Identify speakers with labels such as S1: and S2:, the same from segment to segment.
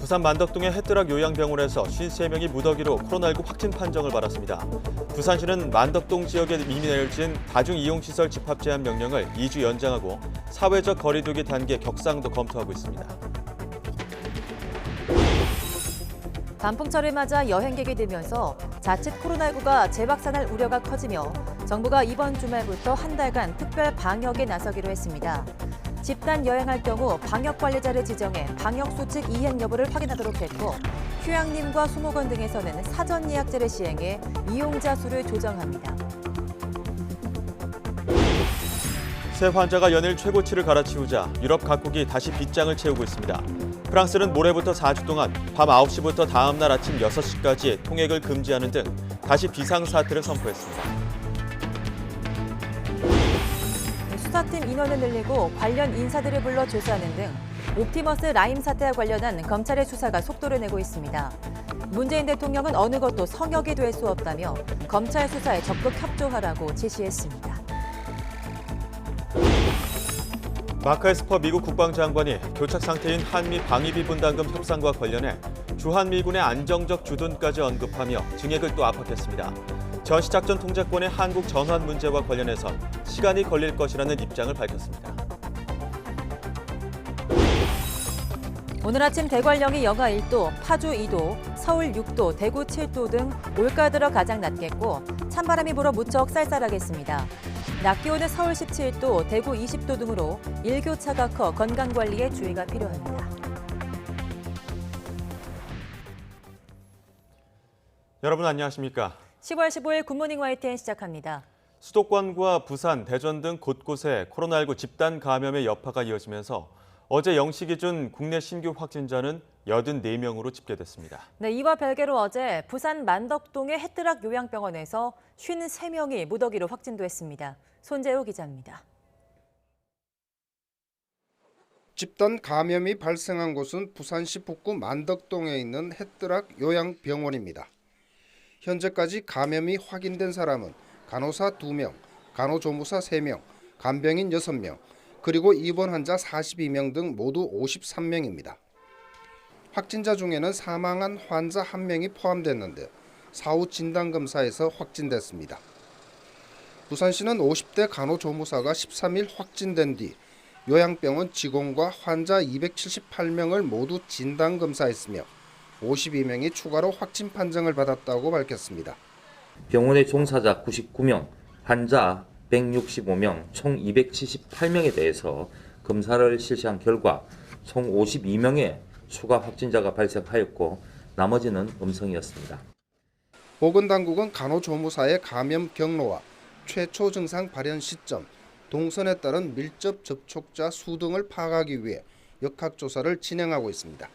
S1: 부산 만덕동의 햇드락 요양병원에서 53명이 무더기로 코로나19 확진 판정을 받았습니다. 부산시는 만덕동 지역에 이미 내려진 다중이용시설 집합 제한 명령을 2주 연장하고 사회적 거리두기 단계 격상도 검토하고 있습니다.
S2: 단풍철을 맞아 여행객이 늘면서 자칫 코로나19가 재확산할 우려가 커지며 정부가 이번 주말부터 한 달간 특별 방역에 나서기로 했습니다. 집단 여행할 경우 방역관리자를 지정해 방역수칙 이행 여부를 확인하도록 했고 휴양림과 수목원 등에서는 사전 예약제를 시행해 이용자 수를 조정합니다.
S1: 새 환자가 연일 최고치를 갈아치우자 유럽 각국이 다시 빗장을 채우고 있습니다. 프랑스는 모레부터 4주 동안 밤 9시부터 다음 날 아침 6시까지 통행을 금지하는 등 다시 비상사태를 선포했습니다.
S2: 수사팀 인원을 늘리고 관련 인사들을 불러 조사하는 등 옵티머스 라임 사태와 관련한 검찰의 수사가 속도를 내고 있습니다. 문재인 대통령은 어느 것도 성역이 될 수 없다며 검찰 수사에 적극 협조하라고 지시했습니다.
S1: 마크 에스퍼 미국 국방장관이 교착 상태인 한미 방위비 분담금 협상과 관련해 주한미군의 안정적 주둔까지 언급하며 증액을 또 압박했습니다. 전시작전 통제권의 한국 전환 문제와 관련해서 시간이 걸릴 것이라는 입장을 밝혔습니다.
S2: 오늘 아침 대관령이 영하 1도, 파주 2도, 서울 6도, 대구 7도 등 올가 들어 가장 낮겠고 찬바람이 불어 무척 쌀쌀하겠습니다. 낮 기온은 서울 17도, 대구 20도 등으로 일교차가 커 건강관리에 주의가 필요합니다.
S1: 여러분 안녕하십니까?
S2: 10월 15일 굿모닝 YTN 시작합니다.
S1: 수도권과 부산, 대전 등 곳곳에 코로나19 집단 감염의 여파가 이어지면서 어제 0시 기준 국내 신규 확진자는 84명으로 집계됐습니다.
S2: 네, 이와 별개로 어제 부산 만덕동의 햇드락 요양병원에서 53명이 무더기로 확진됐습니다. 손재우 기자입니다.
S3: 집단 감염이 발생한 곳은 부산시 북구 만덕동에 있는 햇드락 요양병원입니다. 현재까지 감염이 확인된 사람은 간호사 2명, 간호조무사 3명, 간병인 6명, 그리고 입원 환자 42명 등 모두 53명입니다. 확진자 중에는 사망한 환자 1명이 포함됐는데 사후 진단검사에서 확진됐습니다. 부산시는 50대 간호조무사가 13일 확진된 뒤 요양병원 직원과 환자 278명을 모두 진단검사했으며 52명이 추가로 확진 판정을 받았다고 밝혔습니다.
S4: 병원의 종사자 99명, 환자 165명, 총 278명에 대해서 검사를 실시한 결과 총 52명의 추가 확진자가 발생하였고 나머지는 음성이었습니다.
S3: 보건당국은 간호조무사의 감염 경로와 최초 증상 발현 시점, 동선에 따른 밀접 접촉자 수 등을 파악하기 위해 역학조사를 진행하고 있습니다.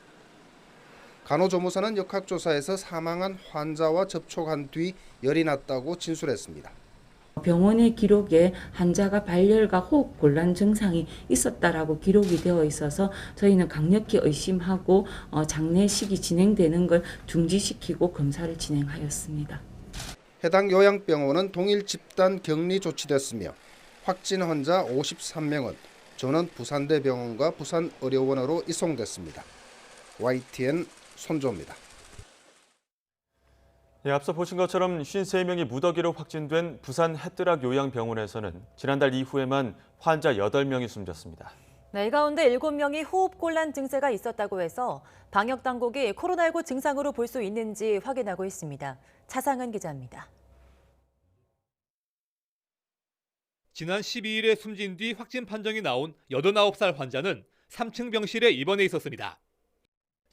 S3: 간호조무사는 역학조사에서 사망한 환자와 접촉한 뒤 열이 났다고 진술했습니다.
S5: 병원의 기록에 환자가 발열과 호흡 곤란 증상이 있었다라고 기록이 되어 있어서 저희는 강력히 의심하고 장례식이 진행되는 걸 중지시키고 검사를 진행하였습니다.
S3: 해당 요양병원은 동일 집단 격리 조치됐으며 확진 환자 53명은 전원 부산대병원과 부산의료원으로 이송됐습니다. YTN 손조입니다.
S1: 앞서 보신 것처럼 53명이 무더기로 확진된 부산 햇드락 요양병원에서는 지난달 이후에만 환자 8명이 숨졌습니다.
S2: 네, 이 가운데 7명이 호흡곤란 증세가 있었다고 해서 방역당국이 코로나19 증상으로 볼 수 있는지 확인하고 있습니다. 차상은 기자입니다.
S6: 지난 12일에 숨진 뒤 확진 판정이 나온 89살 환자는 3층 병실에 입원해 있었습니다.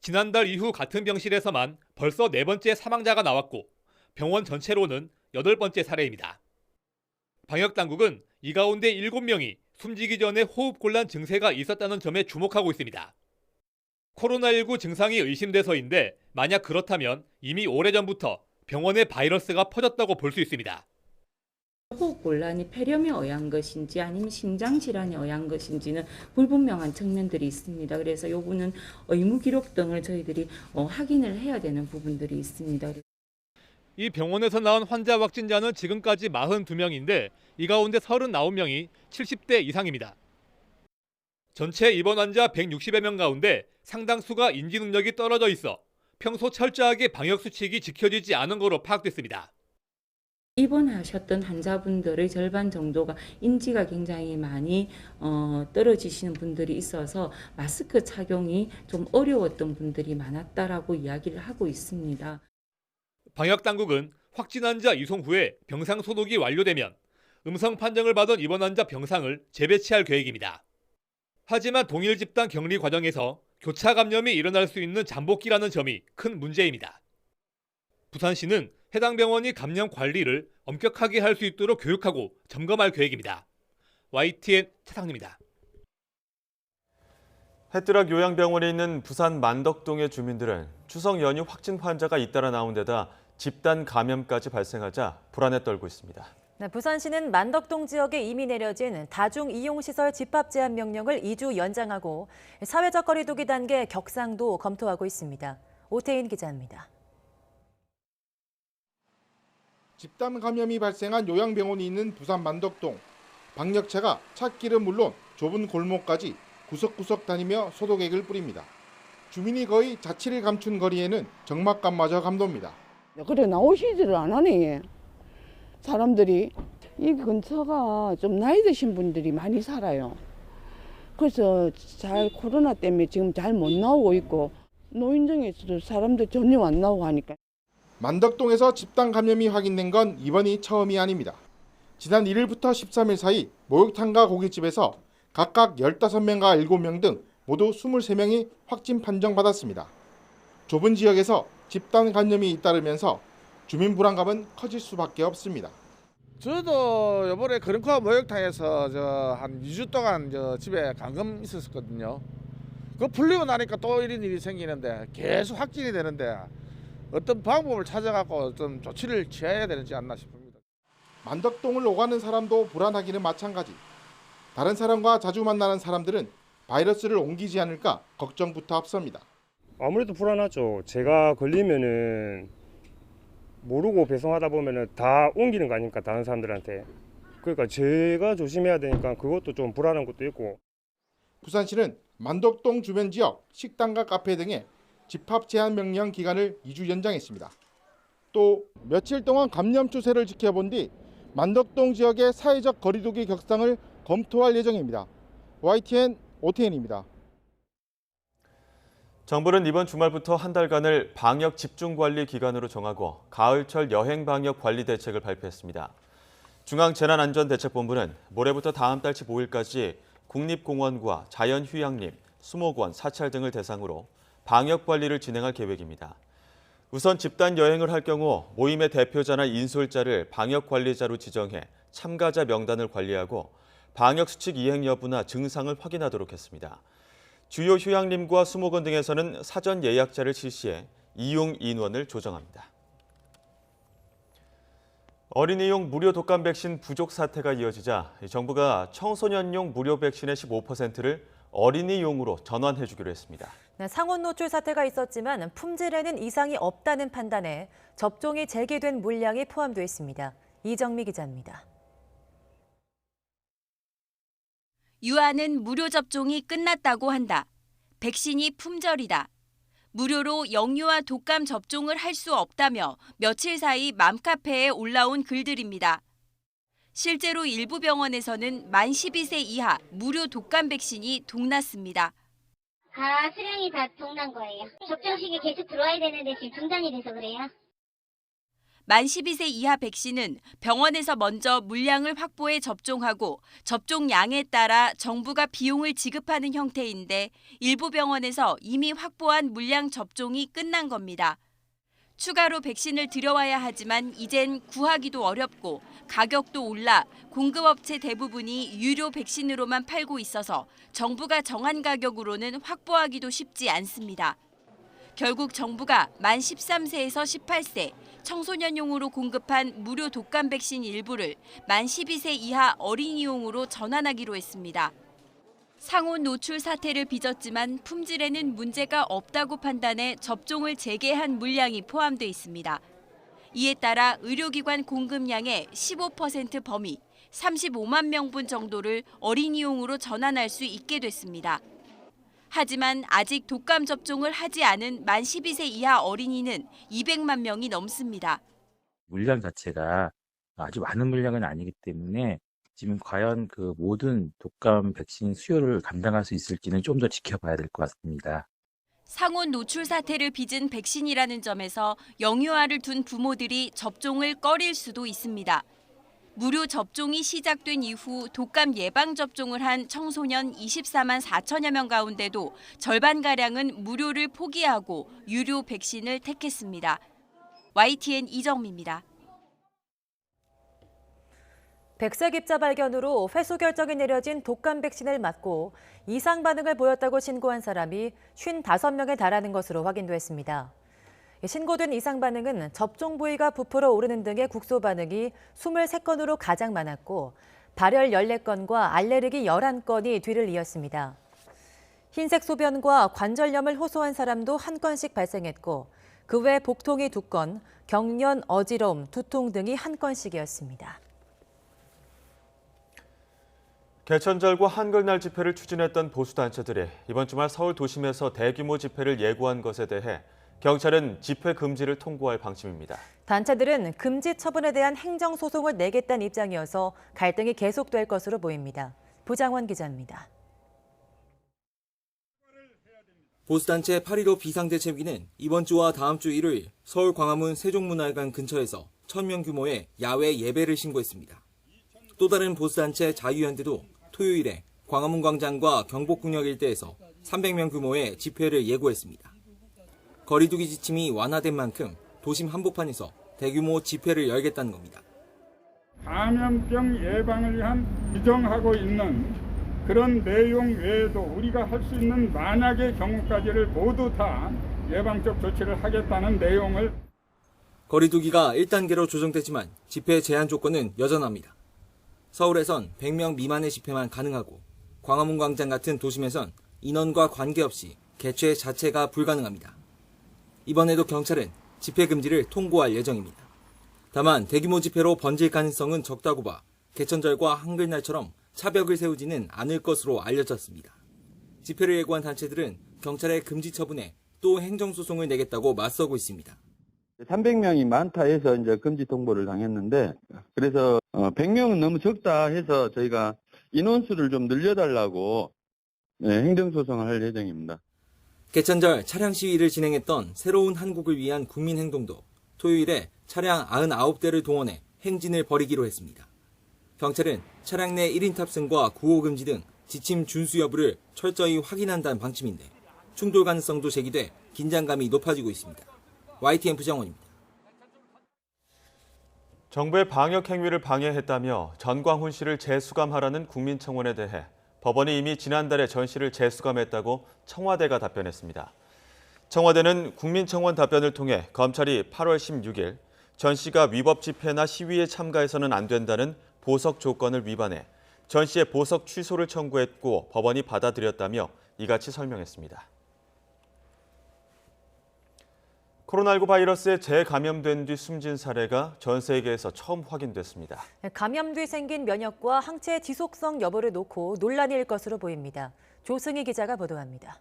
S6: 지난달 이후 같은 병실에서만 벌써 4번째 사망자가 나왔고 병원 전체로는 8번째 사례입니다. 방역당국은 이 가운데 7명이 숨지기 전에 호흡곤란 증세가 있었다는 점에 주목하고 있습니다. 코로나19 증상이 의심돼서인데 만약 그렇다면 이미 오래전부터 병원에 바이러스가 퍼졌다고 볼 수 있습니다.
S5: 호흡곤란이 폐렴에 의한 것인지 아니면 심장질환에 의한 것인지는 불분명한 측면들이 있습니다. 그래서 이 부분은 의무 기록 등을 저희들이 확인을 해야 되는 부분들이 있습니다.
S6: 이 병원에서 나온 환자 확진자는 지금까지 42명인데 이 가운데 39명이 70대 이상입니다. 전체 입원 환자 160여 명 가운데 상당수가 인지 능력이 떨어져 있어 평소 철저하게 방역 수칙이 지켜지지 않은 것으로 파악됐습니다.
S5: 입원하셨던 환자분들의 절반 정도가 인지가 굉장히 많이 떨어지시는 분들이 있어서 마스크 착용이 좀 어려웠던 분들이 많았다라고 이야기를 하고 있습니다.
S6: 방역 당국은 확진 환자 이송 후에 병상 소독이 완료되면 음성 판정을 받은 입원 환자 병상을 재배치할 계획입니다. 하지만 동일 집단 격리 과정에서 교차 감염이 일어날 수 있는 잠복기라는 점이 큰 문제입니다. 부산시는 해당 병원이 감염 관리를 엄격하게 할 수 있도록 교육하고 점검할 계획입니다. YTN 차상입니다.
S1: 해뜨락 요양병원에 있는 부산 만덕동의 주민들은 추석 연휴 확진 환자가 잇따라 나온 데다 집단 감염까지 발생하자 불안에 떨고 있습니다.
S2: 네, 부산시는 만덕동 지역에 이미 내려진 다중이용시설 집합 제한 명령을 2주 연장하고 사회적 거리 두기 단계 격상도 검토하고 있습니다. 오태인 기자입니다.
S7: 집단 감염이 발생한 요양병원이 있는 부산 만덕동. 방역차가 찾기는 물론 좁은 골목까지 구석구석 다니며 소독액을 뿌립니다. 주민이 거의 자취를 감춘 거리에는 적막감마저 감돕니다.
S8: 그래 나오시지를 안 하네. 사람들이 이 근처가 좀 나이 드신 분들이 많이 살아요. 그래서 잘 코로나 때문에 지금 잘 못 나오고 있고 노인정에서도 사람들 전혀 안 나오고 하니까.
S7: 만덕동에서 집단 감염이 확인된 건 이번이 처음이 아닙니다. 지난 1일부터 13일 사이 목욕탕과 고깃집에서 각각 15명과 7명 등 모두 23명이 확진 판정받았습니다. 좁은 지역에서 집단 감염이 잇따르면서 주민 불안감은 커질 수밖에 없습니다.
S9: 저도 이번에 그런코아 목욕탕에서 한 2주 동안 집에 감금 있었거든요. 그거 풀리고 나니까 또 이런 일이 생기는데 계속 확진이 되는데 어떤 방법을 찾아갖고 좀 조치를 취해야 되지 않나 싶습니다.
S7: 만덕동을 오가는 사람도 불안하기는 마찬가지. 다른 사람과 자주 만나는 사람들은 바이러스를 옮기지 않을까 걱정부터 앞섭니다.
S10: 아무래도 불안하죠. 제가 걸리면은 모르고 배송하다 보면은 다 옮기는 거 아닙니까, 다른 사람들한테. 그러니까 제가 조심해야 되니까 그것도 좀 불안한 것도 있고.
S7: 부산시는 만덕동 주변 지역 식당과 카페 등의 집합 제한 명령 기간을 2주 연장했습니다. 또 며칠 동안 감염 추세를 지켜본 뒤 만덕동 지역의 사회적 거리두기 격상을 검토할 예정입니다. YTN 오태인입니다.
S1: 정부는 이번 주말부터 한 달간을 방역 집중관리 기간으로 정하고 가을철 여행 방역 관리 대책을 발표했습니다. 중앙재난안전대책본부는 모레부터 다음 달 15일까지 국립공원과 자연휴양림, 수목원, 사찰 등을 대상으로 방역 관리를 진행할 계획입니다. 우선 집단 여행을 할 경우 모임의 대표자나 인솔자를 방역 관리자로 지정해 참가자 명단을 관리하고 방역 수칙 이행 여부나 증상을 확인하도록 했습니다. 주요 휴양림과 수목원 등에서는 사전 예약자를 실시해 이용 인원을 조정합니다. 어린이용 무료 독감 백신 부족 사태가 이어지자 정부가 청소년용 무료 백신의 15%를 어린이용으로 전환해주기로 했습니다.
S2: 네, 상온 노출 사태가 있었지만 품질에는 이상이 없다는 판단에 접종이 재개된 물량이 포함돼 있습니다. 이정미 기자입니다.
S11: 유아는 무료 접종이 끝났다고 한다. 백신이 품절이다. 무료로 영유아 독감 접종을 할 수 없다며 며칠 사이 맘카페에 올라온 글들입니다. 실제로 일부 병원에서는 만 12세 이하 무료 독감 백신이 동났습니다.
S12: 수량이 다 동난 거예요. 접종식이 계속 들어와야 되는데 지금 중단이 돼서 그래요.
S11: 만 12세 이하 백신은 병원에서 먼저 물량을 확보해 접종하고 접종량에 따라 정부가 비용을 지급하는 형태인데 일부 병원에서 이미 확보한 물량 접종이 끝난 겁니다. 추가로 백신을 들여와야 하지만 이젠 구하기도 어렵고 가격도 올라 공급업체 대부분이 유료 백신으로만 팔고 있어서 정부가 정한 가격으로는 확보하기도 쉽지 않습니다. 결국 정부가 만 13세에서 18세 청소년용으로 공급한 무료 독감 백신 일부를 만 12세 이하 어린이용으로 전환하기로 했습니다. 상온 노출 사태를 빚었지만 품질에는 문제가 없다고 판단해 접종을 재개한 물량이 포함돼 있습니다. 이에 따라 의료기관 공급량의 15% 범위, 35만 명분 정도를 어린이용으로 전환할 수 있게 됐습니다. 하지만 아직 독감 접종을 하지 않은 만 12세 이하 어린이는 200만 명이 넘습니다.
S13: 물량 자체가 아주 많은 물량은 아니기 때문에 지금 과연 그 모든 독감 백신 수요를 감당할 수 있을지는 좀 더 지켜봐야 될 것 같습니다.
S11: 상온 노출 사태를 빚은 백신이라는 점에서 영유아를 둔 부모들이 접종을 꺼릴 수도 있습니다. 무료 접종이 시작된 이후 독감 예방 접종을 한 청소년 24만 4천여 명 가운데도 절반가량은 무료를 포기하고 유료 백신을 택했습니다. YTN 이정미입니다.
S2: 백색 입자 발견으로 회수 결정이 내려진 독감 백신을 맞고 이상 반응을 보였다고 신고한 사람이 55명에 달하는 것으로 확인됐습니다. 신고된 이상 반응은 접종 부위가 부풀어 오르는 등의 국소 반응이 23건으로 가장 많았고 발열 14건과 알레르기 11건이 뒤를 이었습니다. 흰색 소변과 관절염을 호소한 사람도 1건씩 발생했고 그 외 복통이 2건, 경련, 어지러움, 두통 등이 1건씩이었습니다.
S1: 개천절과 한글날 집회를 추진했던 보수단체들이 이번 주말 서울 도심에서 대규모 집회를 예고한 것에 대해 경찰은 집회 금지를 통보할 방침입니다.
S2: 단체들은 금지 처분에 대한 행정소송을 내겠다는 입장이어서 갈등이 계속될 것으로 보입니다. 부장원 기자입니다.
S14: 보수단체 8.15 비상대책위는 이번 주와 다음 주 일요일 서울 광화문 세종문화회관 근처에서 1,000명 규모의 야외 예배를 신고했습니다. 또 다른 보수단체 자유연대도 토요일에 광화문 광장과 경복궁역 일대에서 300명 규모의 집회를 예고했습니다. 거리두기 지침이 완화된 만큼 도심 한복판에서 대규모 집회를 열겠다는 겁니다.
S15: 감염병 예방을 위한 규정하고 있는 그런 내용 외에도 우리가 할 수 있는 만약의 경우까지를 모두 다 예방적 조치를 하겠다는 내용을.
S14: 거리두기가 1단계로 조정되지만 집회 제한 조건은 여전합니다. 서울에선 100명 미만의 집회만 가능하고 광화문 광장 같은 도심에선 인원과 관계없이 개최 자체가 불가능합니다. 이번에도 경찰은 집회 금지를 통보할 예정입니다. 다만 대규모 집회로 번질 가능성은 적다고 봐 개천절과 한글날처럼 차벽을 세우지는 않을 것으로 알려졌습니다. 집회를 예고한 단체들은 경찰의 금지 처분에 또 행정소송을 내겠다고 맞서고 있습니다.
S16: 300명이 많다 해서 이제 금지 통보를 당했는데, 그래서 100명은 너무 적다 해서 저희가 인원수를 좀 늘려달라고 행정소송을 할 예정입니다.
S14: 개천절 차량 시위를 진행했던 새로운 한국을 위한 국민행동도 토요일에 차량 99대를 동원해 행진을 벌이기로 했습니다. 경찰은 차량 내 1인 탑승과 구호 금지 등 지침 준수 여부를 철저히 확인한다는 방침인데 충돌 가능성도 제기돼 긴장감이 높아지고 있습니다. YTN 부장원입니다.
S1: 정부의 방역 행위를 방해했다며 전광훈 씨를 재수감하라는 국민청원에 대해 법원이 이미 지난달에 전 씨를 재수감했다고 청와대가 답변했습니다. 청와대는 국민청원 답변을 통해 검찰이 8월 16일 전 씨가 위법 집회나 시위에 참가해서는 안 된다는 보석 조건을 위반해 전 씨의 보석 취소를 청구했고 법원이 받아들였다며 이같이 설명했습니다. 코로나19 바이러스에 재감염된 뒤 숨진 사례가 전 세계에서 처음 확인됐습니다.
S2: 감염 뒤 생긴 면역과 항체의 지속성 여부를 놓고 논란이 일 것으로 보입니다. 조승희 기자가 보도합니다.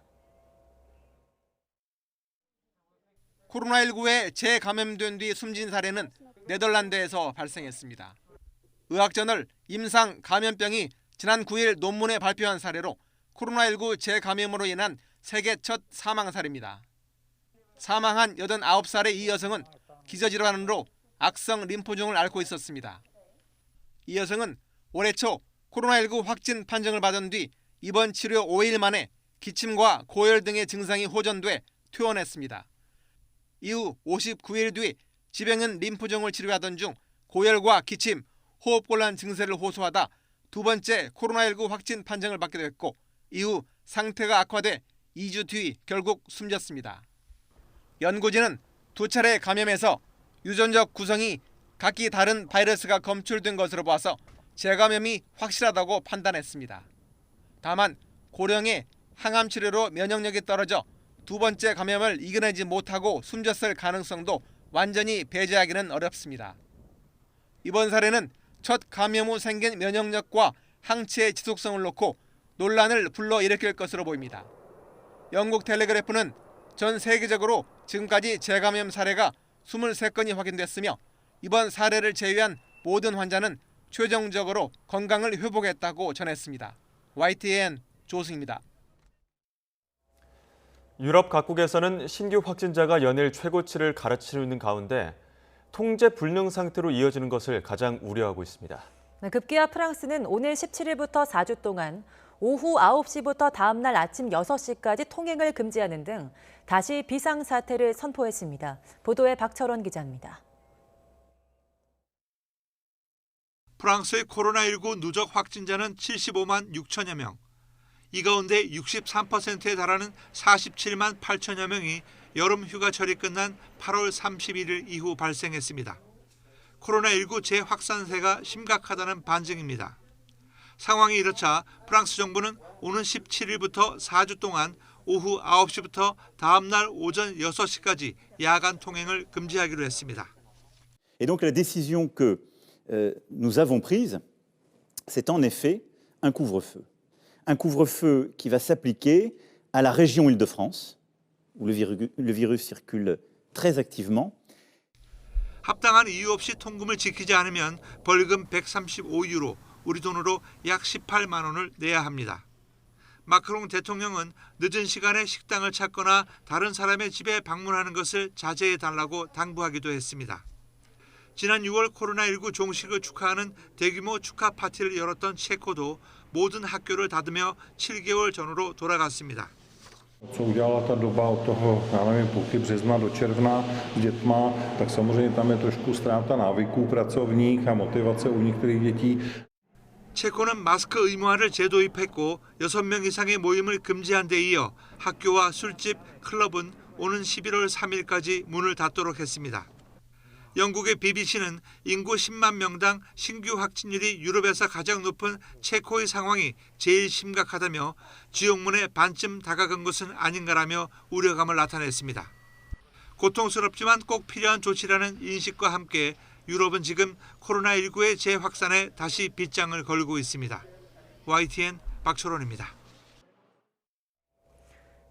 S17: 코로나19에 재감염된 뒤 숨진 사례는 네덜란드에서 발생했습니다. 의학저널 임상 감염병이 지난 9일 논문에 발표한 사례로 코로나19 재감염으로 인한 세계 첫 사망 사례입니다. 사망한 89살의 이 여성은 기저질환으로 악성 림포종을 앓고 있었습니다. 이 여성은 올해 초 코로나19 확진 판정을 받은 뒤 입원 치료 5일 만에 기침과 고열 등의 증상이 호전돼 퇴원했습니다. 이후 59일 뒤 지병은 림포종을 치료하던 중 고열과 기침, 호흡곤란 증세를 호소하다 두 번째 코로나19 확진 판정을 받게 됐고 이후 상태가 악화돼 2주 뒤 결국 숨졌습니다. 연구진은 두 차례 감염에서 유전적 구성이 각기 다른 바이러스가 검출된 것으로 봐서 재감염이 확실하다고 판단했습니다. 다만 고령의 항암 치료로 면역력이 떨어져 두 번째 감염을 이겨내지 못하고 숨졌을 가능성도 완전히 배제하기는 어렵습니다. 이번 사례는 첫 감염 후 생긴 면역력과 항체의 지속성을 놓고 논란을 불러일으킬 것으로 보입니다. 영국 텔레그래프는 전 세계적으로 지금까지 재감염 사례가 23건이 확인됐으며 이번 사례를 제외한 모든 환자는 최종적으로 건강을 회복했다고 전했습니다. YTN 조승입니다.
S1: 유럽 각국에서는 신규 확진자가 연일 최고치를 가르치는 가운데 통제 불능 상태로 이어지는 것을 가장 우려하고 있습니다.
S2: 급기야 프랑스는 오늘 17일부터 4주 동안 오후 9시부터 다음 날 아침 6시까지 통행을 금지하는 등 다시 비상사태를 선포했습니다. 보도에 박철원 기자입니다.
S18: 프랑스의 코로나19 누적 확진자는 75만 6천여 명. 이 가운데 63%에 달하는 47만 8천여 명이 여름 휴가철이 끝난 8월 31일 이후 발생했습니다. 코로나19 재확산세가 심각하다는 반증입니다. 상황이 이렇자 프랑스 정부는 오는 17일부터 4주 동안 오후 9시부터 다음 날 오전 6시까지 야간 통행을 금지하기로 했습니다.
S19: Et donc la décision que nous avons prise, c'est en effet un couvre-feu. Un couvre-feu qui va s'appliquer à la région Île-de-France, où le virus circule très activement.
S18: 합당한 이유 없이 통금을 지키지 않으면 벌금 135유로, 우리 돈으로 약 18만 원을 내야 합니다. 마크롱 대통령은 늦은 시간에 식당을 찾거나 다른 사람의 집에 방문하는 것을 자제해달라고 당부하기도 했습니다. 지난 6월 코로나19 종식을 축하하는 대규모 축하 파티를 열었던 체코도 모든 학교를 닫으며 7개월 전으로 돌아갔습니다.
S20: Co udělala ta doba od toho, já nevím, půlky března do června s dětma, tak samozřejmě tam je trošku ztráta návyků pracovních a motivace u některých dětí.
S18: 체코는 마스크 의무화를 재도입했고 6명 이상의 모임을 금지한 데 이어 학교와 술집, 클럽은 오는 11월 3일까지 문을 닫도록 했습니다. 영국의 BBC는 인구 10만 명당 신규 확진율이 유럽에서 가장 높은 체코의 상황이 제일 심각하다며 지옥문에 반쯤 다가간 것은 아닌가라며 우려감을 나타냈습니다. 고통스럽지만 꼭 필요한 조치라는 인식과 함께 유럽은 지금 코로나19의 재확산에 다시 빗장을 걸고 있습니다. YTN 박철원입니다.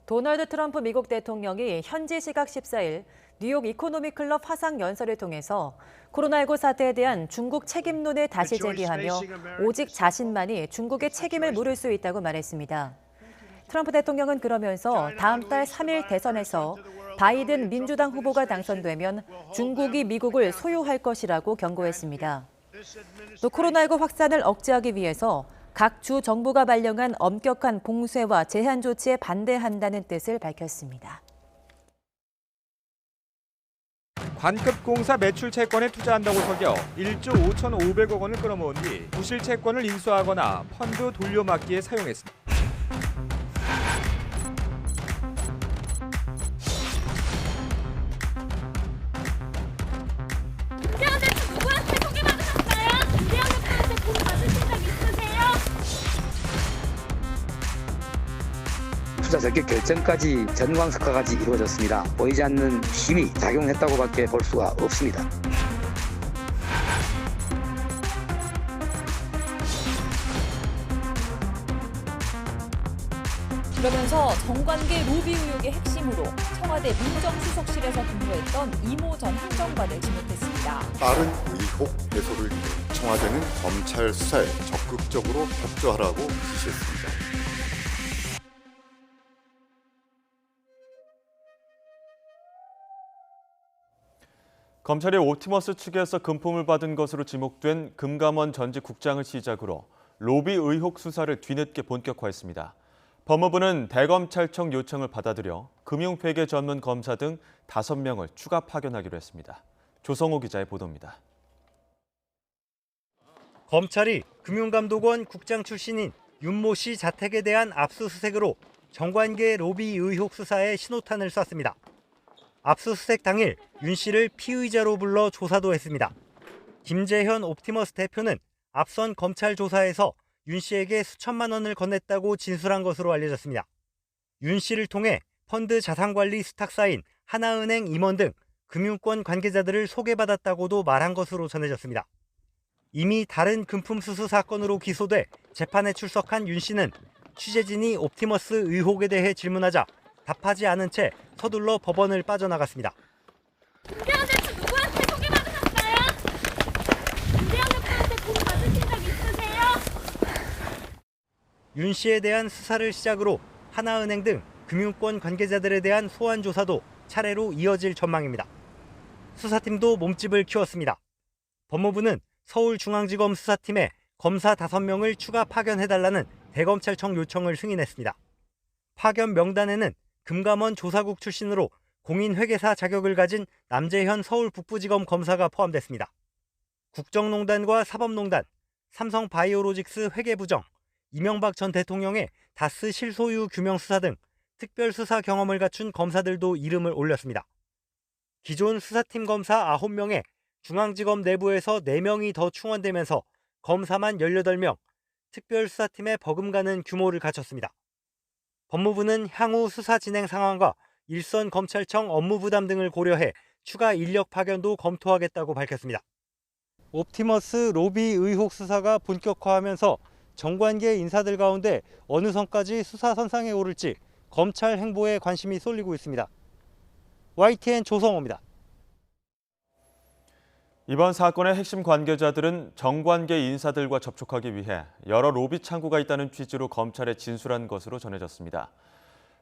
S2: 도널드 트럼프 미국 대통령이 현지 시각 14일 뉴욕 이코노미 클럽 화상 연설을 통해서 코로나19 사태에 대한 중국 책임론을 다시 제기하며 오직 자신만이 중국의 책임을 물을 수 있다고 말했습니다. 트럼프 대통령은 그러면서 다음 달 3일 대선에서 바이든 민주당 후보가 당선되면 중국이 미국을 소유할 것이라고 경고했습니다. 또 코로나19 확산을 억제하기 위해서 각 주 정부가 발령한 엄격한 봉쇄와 제한 조치에 반대한다는 뜻을 밝혔습니다.
S21: 관급 공사 매출 채권에 투자한다고 속여 1조 5,500억 원을 끌어모은 뒤 부실 채권을 인수하거나 펀드 돌려막기에 사용했습니다.
S22: 투자 적격 결정까지 전광석화까지 이루어졌습니다. 보이지 않는 힘이 작용했다고밖에 볼 수가 없습니다.
S2: 그러면서 정관계 로비 의혹의 핵심으로 청와대 민정수석실에서 근무했던 이모 전 행정관을 지목했습니다.
S23: 빠른 의혹 해소를 위해 청와대는 검찰 수사에 적극적으로 협조하라고 지시했습니다.
S1: 검찰이 옵티머스 측에서 금품을 받은 것으로 지목된 금감원 전직 국장을 시작으로 로비 의혹 수사를 뒤늦게 본격화했습니다. 법무부는 대검찰청 요청을 받아들여 금융회계 전문 검사 등 5명을 추가 파견하기로 했습니다. 조성호 기자의 보도입니다.
S24: 검찰이 금융감독원 국장 출신인 윤모 씨 자택에 대한 압수수색으로 정관계 로비 의혹 수사에 신호탄을 쐈습니다. 압수수색 당일 윤 씨를 피의자로 불러 조사도 했습니다. 김재현 옵티머스 대표는 앞선 검찰 조사에서 윤 씨에게 수천만 원을 건넸다고 진술한 것으로 알려졌습니다. 윤 씨를 통해 펀드 자산관리 수탁사인 하나은행 임원 등 금융권 관계자들을 소개받았다고도 말한 것으로 전해졌습니다. 이미 다른 금품 수수 사건으로 기소돼 재판에 출석한 윤 씨는 취재진이 옵티머스 의혹에 대해 질문하자 답하지 않은 채 서둘러 법원을 빠져나갔습니다.
S3: 김재현 대표 누구한테 소개받으셨어요? 김재현 대표한테 돈 받으신 적 있으세요?
S24: 윤 씨에 대한 수사를 시작으로 하나은행 등 금융권 관계자들에 대한 소환 조사도 차례로 이어질 전망입니다. 수사팀도 몸집을 키웠습니다. 법무부는 서울중앙지검 수사팀에 검사 5명을 추가 파견해달라는 대검찰청 요청을 승인했습니다. 파견 명단에는 금감원 조사국 출신으로 공인회계사 자격을 가진 남재현 서울북부지검 검사가 포함됐습니다. 국정농단과 사법농단, 삼성바이오로직스 회계부정, 이명박 전 대통령의 다스 실소유 규명 수사 등 특별수사 경험을 갖춘 검사들도 이름을 올렸습니다. 기존 수사팀 검사 9명에 중앙지검 내부에서 4명이 더 충원되면서 검사만 18명, 특별수사팀에 버금가는 규모를 갖췄습니다. 법무부는 향후 수사 진행 상황과 일선 검찰청 업무 부담 등을 고려해 추가 인력 파견도 검토하겠다고 밝혔습니다. 옵티머스 로비 의혹 수사가 본격화하면서 정관계 인사들 가운데 어느 선까지 수사 선상에 오를지 검찰 행보에 관심이 쏠리고 있습니다. YTN 조성호입니다.
S1: 이번 사건의 핵심 관계자들은 정관계 인사들과 접촉하기 위해 여러 로비 창구가 있다는 취지로 검찰에 진술한 것으로 전해졌습니다.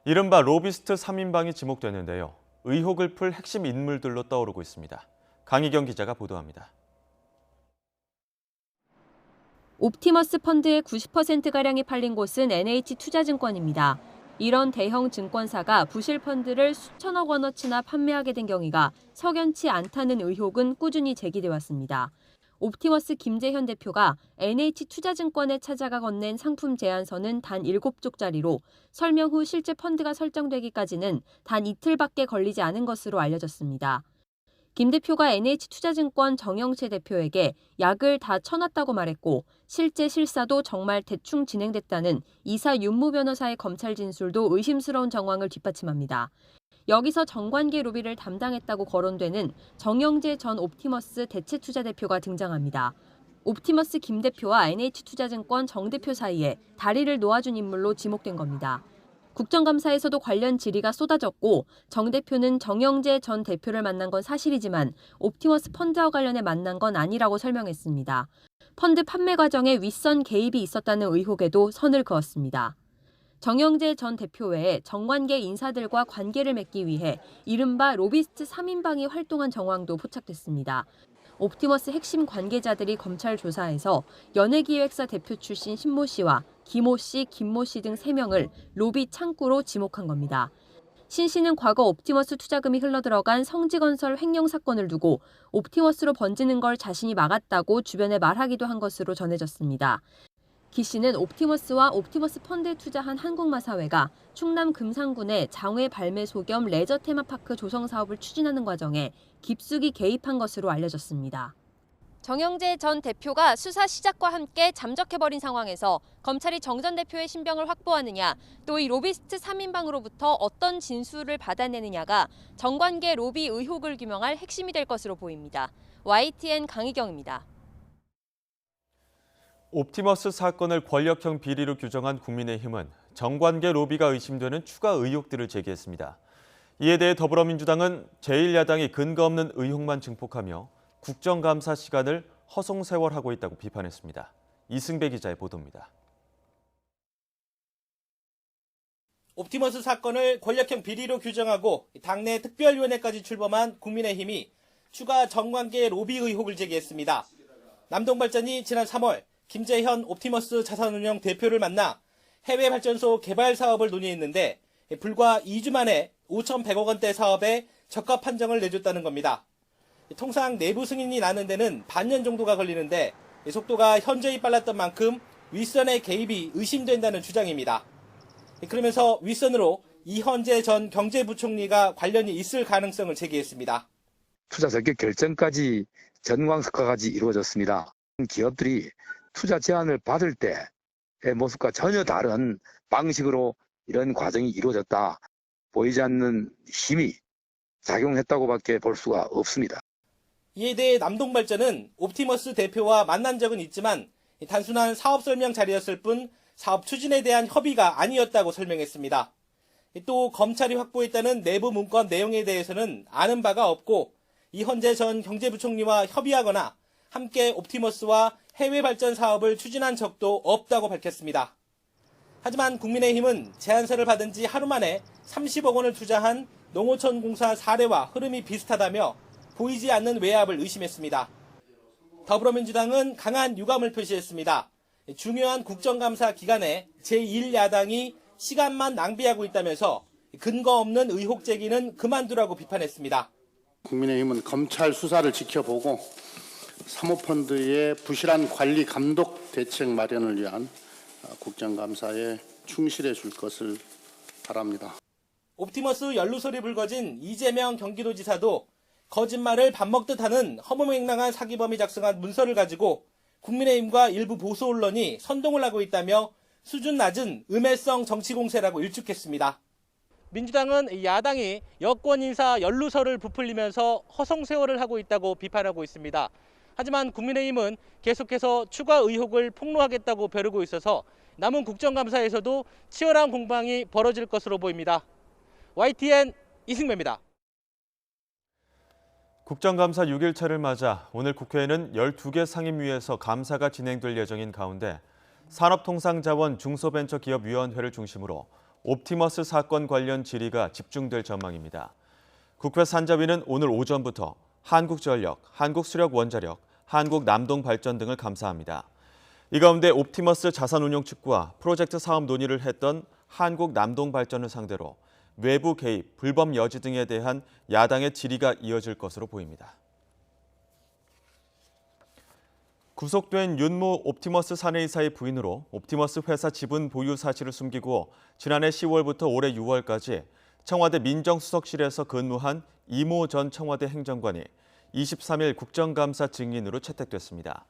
S1: 이른바 로비스트 3인방이 지목됐는데요. 의혹을 풀 핵심 인물들로 떠오르고 있습니다. 강희경 기자가 보도합니다.
S4: 옵티머스 펀드의 90%가량이 팔린 곳은 NH투자증권입니다. 이런 대형 증권사가 부실 펀드를 수천억 원어치나 판매하게 된 경위가 석연치 않다는 의혹은 꾸준히 제기돼 왔습니다. 옵티머스 김재현 대표가 NH투자증권에 찾아가 건넨 상품 제안서는 단 7쪽짜리로 설명 후 실제 펀드가 설정되기까지는 단 이틀밖에 걸리지 않은 것으로 알려졌습니다. 김 대표가 NH투자증권 정영채 대표에게 약을 다 쳐놨다고 말했고 실제 실사도 정말 대충 진행됐다는 이사 윤모 변호사의 검찰 진술도 의심스러운 정황을 뒷받침합니다. 여기서 정관계 로비를 담당했다고 거론되는 정영재 전 옵티머스 대체투자 대표가 등장합니다. 옵티머스 김 대표와 NH투자증권 정 대표 사이에 다리를 놓아준 인물로 지목된 겁니다. 국정감사에서도 관련 질의가 쏟아졌고 정 대표는 정영재 전 대표를 만난 건 사실이지만 옵티머스 펀드와 관련해 만난 건 아니라고 설명했습니다. 펀드 판매 과정에 윗선 개입이 있었다는 의혹에도 선을 그었습니다. 정영재 전 대표 외에 정관계 인사들과 관계를 맺기 위해 이른바 로비스트 3인방이 활동한 정황도 포착됐습니다. 옵티머스 핵심 관계자들이 검찰 조사에서 연예기획사 대표 출신 신모 씨와 김모 씨, 김모 씨 등 3명을 로비 창구로 지목한 겁니다. 신 씨는 과거 옵티머스 투자금이 흘러들어간 성지건설 횡령 사건을 두고 옵티머스로 번지는 걸 자신이 막았다고 주변에 말하기도 한 것으로 전해졌습니다. 기 씨는 옵티머스와 옵티머스 펀드에 투자한 한국마사회가 충남 금산군의 장외 발매소 겸 레저 테마파크 조성 사업을 추진하는 과정에 깊숙이 개입한 것으로 알려졌습니다. 정영재 전 대표가 수사 시작과 함께 잠적해버린 상황에서 검찰이 정 전 대표의 신병을 확보하느냐, 또 이 로비스트 3인방으로부터 어떤 진술을 받아내느냐가 정관계 로비 의혹을 규명할 핵심이 될 것으로 보입니다. YTN 강희경입니다.
S1: 옵티머스 사건을 권력형 비리로 규정한 국민의힘은 정관계 로비가 의심되는 추가 의혹들을 제기했습니다. 이에 대해 더불어민주당은 제1야당이 근거 없는 의혹만 증폭하며 국정감사 시간을 허송세월하고 있다고 비판했습니다. 이승배 기자의 보도입니다.
S5: 옵티머스 사건을 권력형 비리로 규정하고 당내 특별위원회까지 출범한 국민의힘이 추가 정관계 로비 의혹을 제기했습니다. 남동발전이 지난 3월 김재현 옵티머스 자산운용 대표를 만나 해외 발전소 개발 사업을 논의했는데 불과 2주 만에 5,100억 원대 사업에 적합 판정을 내줬다는 겁니다. 통상 내부 승인이 나는 데는 반년 정도가 걸리는데 속도가 현저히 빨랐던 만큼 윗선의 개입이 의심된다는 주장입니다. 그러면서 윗선으로 이현재 전 경제부총리가 관련이 있을 가능성을 제기했습니다.
S22: 투자 적격 결정까지 전광석화까지 이루어졌습니다. 기업들이 투자 제안을 받을 때의 모습과 전혀 다른 방식으로 이런 과정이 이루어졌다. 보이지 않는 힘이 작용했다고밖에 볼 수가 없습니다.
S5: 이에 대해 남동발전은 옵티머스 대표와 만난 적은 있지만 단순한 사업 설명 자리였을 뿐 사업 추진에 대한 협의가 아니었다고 설명했습니다. 또 검찰이 확보했다는 내부 문건 내용에 대해서는 아는 바가 없고 이헌재 전 경제부총리와 협의하거나 함께 옵티머스와 해외 발전 사업을 추진한 적도 없다고 밝혔습니다. 하지만 국민의힘은 제안서를 받은 지 하루 만에 30억 원을 투자한 농어촌 공사 사례와 흐름이 비슷하다며 보이지 않는 외압을 의심했습니다. 더불어민주당은 강한 유감을 표시했습니다. 중요한 국정감사 기간에 제1야당이 시간만 낭비하고 있다면서 근거 없는 의혹 제기는 그만두라고 비판했습니다.
S6: 국민의힘은 검찰 수사를 지켜보고 사모펀드의 부실한 관리 감독 대책 마련을 위한 국정감사에 충실해 줄 것을 바랍니다.
S5: 옵티머스 연루설이 불거진 이재명 경기도지사도 거짓말을 밥 먹듯 하는 허무맹랑한 사기범이 작성한 문서를 가지고 국민의힘과 일부 보수 언론이 선동을 하고 있다며 수준 낮은 음해성 정치 공세라고 일축했습니다. 민주당은 야당이 여권 인사 연루설을 부풀리면서 허송세월을 하고 있다고 비판하고 있습니다. 하지만 국민의힘은 계속해서 추가 의혹을 폭로하겠다고 벼르고 있어서 남은 국정감사에서도 치열한 공방이 벌어질 것으로 보입니다. YTN 이승배입니다.
S1: 국정감사 6일차를 맞아 오늘 국회에는 12개 상임위에서 감사가 진행될 예정인 가운데 산업통상자원 중소벤처기업위원회를 중심으로 옵티머스 사건 관련 질의가 집중될 전망입니다. 국회 산자위는 오늘 오전부터 한국전력, 한국수력원자력, 한국남동발전 등을 감사합니다. 이 가운데 옵티머스 자산운용 측과 프로젝트 사업 논의를 했던 한국남동발전을 상대로 외부 개입, 불법 여지 등에 대한 야당의 질의가 이어질 것으로 보입니다. 구속된 윤모 옵티머스 사내이사의 부인으로 옵티머스 회사 지분 보유 사실을 숨기고 지난해 10월부터 올해 6월까지 청와대 민정수석실에서 근무한 이모 전 청와대 행정관이 23일 국정감사 증인으로 채택됐습니다.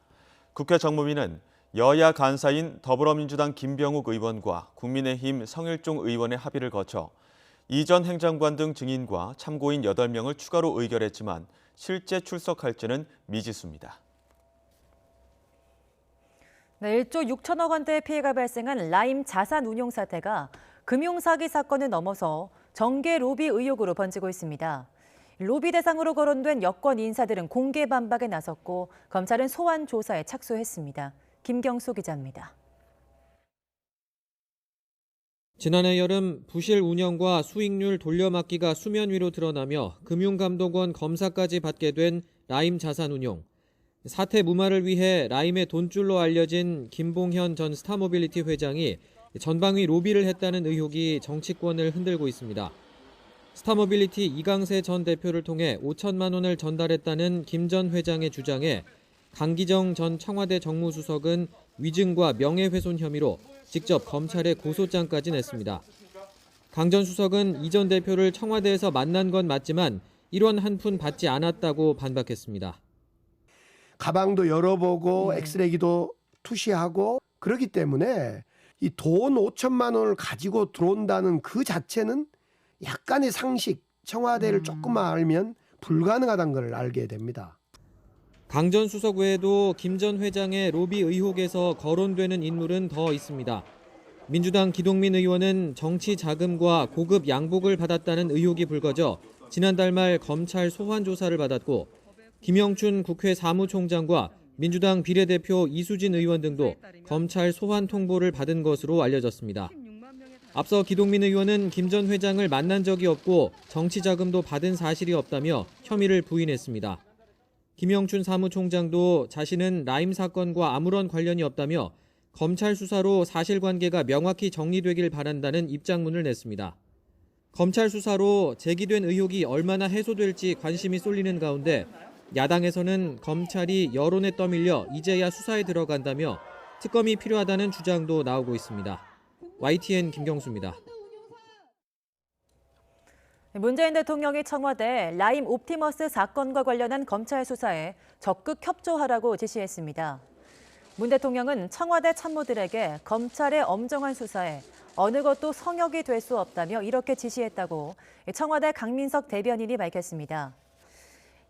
S1: 국회 정무위는 여야 간사인 더불어민주당 김병욱 의원과 국민의힘 성일종 의원의 합의를 거쳐 이 전 행정관 등 증인과 참고인 8명을 추가로 의결했지만 실제 출석할지는 미지수입니다.
S2: 네, 1조 6천억 원대의 피해가 발생한 라임 자산운용 사태가 금융사기 사건을 넘어서 정계 로비 의혹으로 번지고 있습니다. 로비 대상으로 거론된 여권 인사들은 공개 반박에 나섰고 검찰은 소환 조사에 착수했습니다. 김경수 기자입니다.
S8: 지난해 여름 부실 운영과 수익률 돌려막기가 수면 위로 드러나며 금융감독원 검사까지 받게 된 라임 자산운용. 사태 무마를 위해 라임의 돈줄로 알려진 김봉현 전 스타모빌리티 회장이 전방위 로비를 했다는 의혹이 정치권을 흔들고 있습니다. 스타모빌리티 이강세 전 대표를 통해 5천만 원을 전달했다는 김 전 회장의 주장에 강기정 전 청와대 정무수석은 위증과 명예훼손 혐의로 직접 검찰에 고소장까지 냈습니다. 강 전 수석은 이 전 대표를 청와대에서 만난 건 맞지만 1원 한 푼 받지 않았다고 반박했습니다.
S9: 가방도 열어보고 엑스레이기도 투시하고 그렇기 때문에 이 돈 5천만 원을 가지고 들어온다는 그 자체는 약간의 상식, 청와대를 조금만 알면 불가능하다는 걸 알게 됩니다.
S8: 강 전 수석 외에도 김 전 회장의 로비 의혹에서 거론되는 인물은 더 있습니다. 민주당 기동민 의원은 정치 자금과 고급 양복을 받았다는 의혹이 불거져 지난달 말 검찰 소환 조사를 받았고 김영춘 국회 사무총장과 민주당 비례대표 이수진 의원 등도 검찰 소환 통보를 받은 것으로 알려졌습니다. 앞서 기동민 의원은 김 전 회장을 만난 적이 없고 정치 자금도 받은 사실이 없다며 혐의를 부인했습니다. 김영춘 사무총장도 자신은 라임 사건과 아무런 관련이 없다며 검찰 수사로 사실관계가 명확히 정리되길 바란다는 입장문을 냈습니다. 검찰 수사로 제기된 의혹이 얼마나 해소될지 관심이 쏠리는 가운데 야당에서는 검찰이 여론에 떠밀려 이제야 수사에 들어간다며 특검이 필요하다는 주장도 나오고 있습니다. YTN 김경수입니다.
S2: 문재인 대통령이 청와대 라임 옵티머스 사건과 관련한 검찰 수사에 적극 협조하라고 지시했습니다. 문 대통령은 청와대 참모들에게 검찰의 엄정한 수사에 어느 것도 성역이 될 수 없다며 이렇게 지시했다고 청와대 강민석 대변인이 밝혔습니다.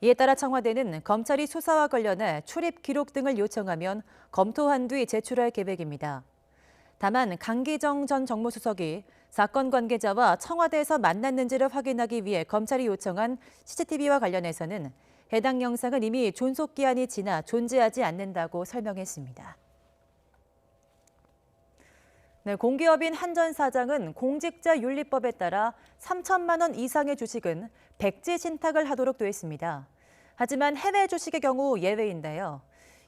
S2: 이에 따라 청와대는 검찰이 수사와 관련해 출입 기록 등을 요청하면 검토한 뒤 제출할 계획입니다. 다만 강기정 전 정무수석이 사건 관계자와 청와대에서 만났는지를 확인하기 위해 검찰이 요청한 CCTV와 관련해서는 해당 영상은 이미 존속기한이 지나 존재하지 않는다고 설명했습니다. 네, 공기업인 한전 사장은 공직자윤리법에 따라 3천만 원 이상의 주식은 백지 신탁을 하도록 돼 있습니다. 하지만 해외 주식의 경우 예외인데요.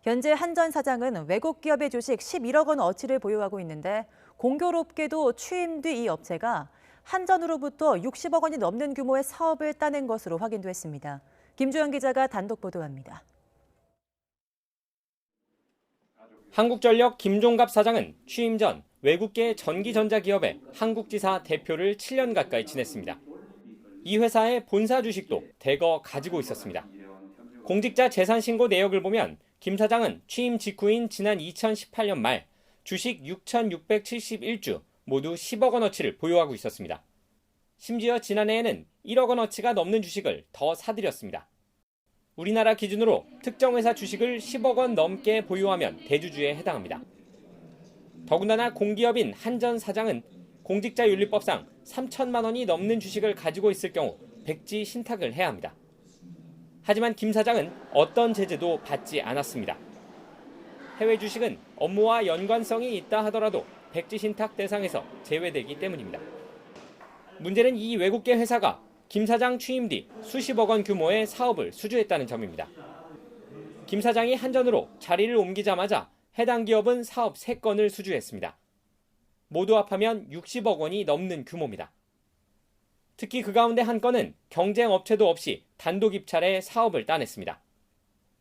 S2: 현재 한전 사장은 외국 기업의 주식 11억 원 어치를 보유하고 있는데 공교롭게도 취임 뒤 이 업체가 한전으로부터 60억 원이 넘는 규모의 사업을 따낸 것으로 확인됐습니다. 김주영 기자가 단독 보도합니다.
S7: 한국전력 김종갑 사장은 취임 전 외국계 전기전자기업의 한국지사 대표를 7년 가까이 지냈습니다. 이 회사의 본사 주식도 대거 가지고 있었습니다. 공직자 재산신고 내역을 보면 김 사장은 취임 직후인 지난 2018년 말 주식 6,671주 모두 10억 원어치를 보유하고 있었습니다. 심지어 지난해에는 1억 원어치가 넘는 주식을 더 사들였습니다. 우리나라 기준으로 특정 회사 주식을 10억 원 넘게 보유하면 대주주에 해당합니다. 더군다나 공기업인 한전 사장은 공직자윤리법상 3천만 원이 넘는 주식을 가지고 있을 경우 백지 신탁을 해야 합니다. 하지만 김 사장은 어떤 제재도 받지 않았습니다. 해외 주식은 업무와 연관성이 있다 하더라도 백지 신탁 대상에서 제외되기 때문입니다. 문제는 이 외국계 회사가 김 사장 취임 뒤 수십억 원 규모의 사업을 수주했다는 점입니다. 김 사장이 한전으로 자리를 옮기자마자 해당 기업은 사업 3건을 수주했습니다. 모두 합하면 60억 원이 넘는 규모입니다. 특히 그 가운데 한 건은 경쟁 업체도 없이 단독 입찰해 사업을 따냈습니다.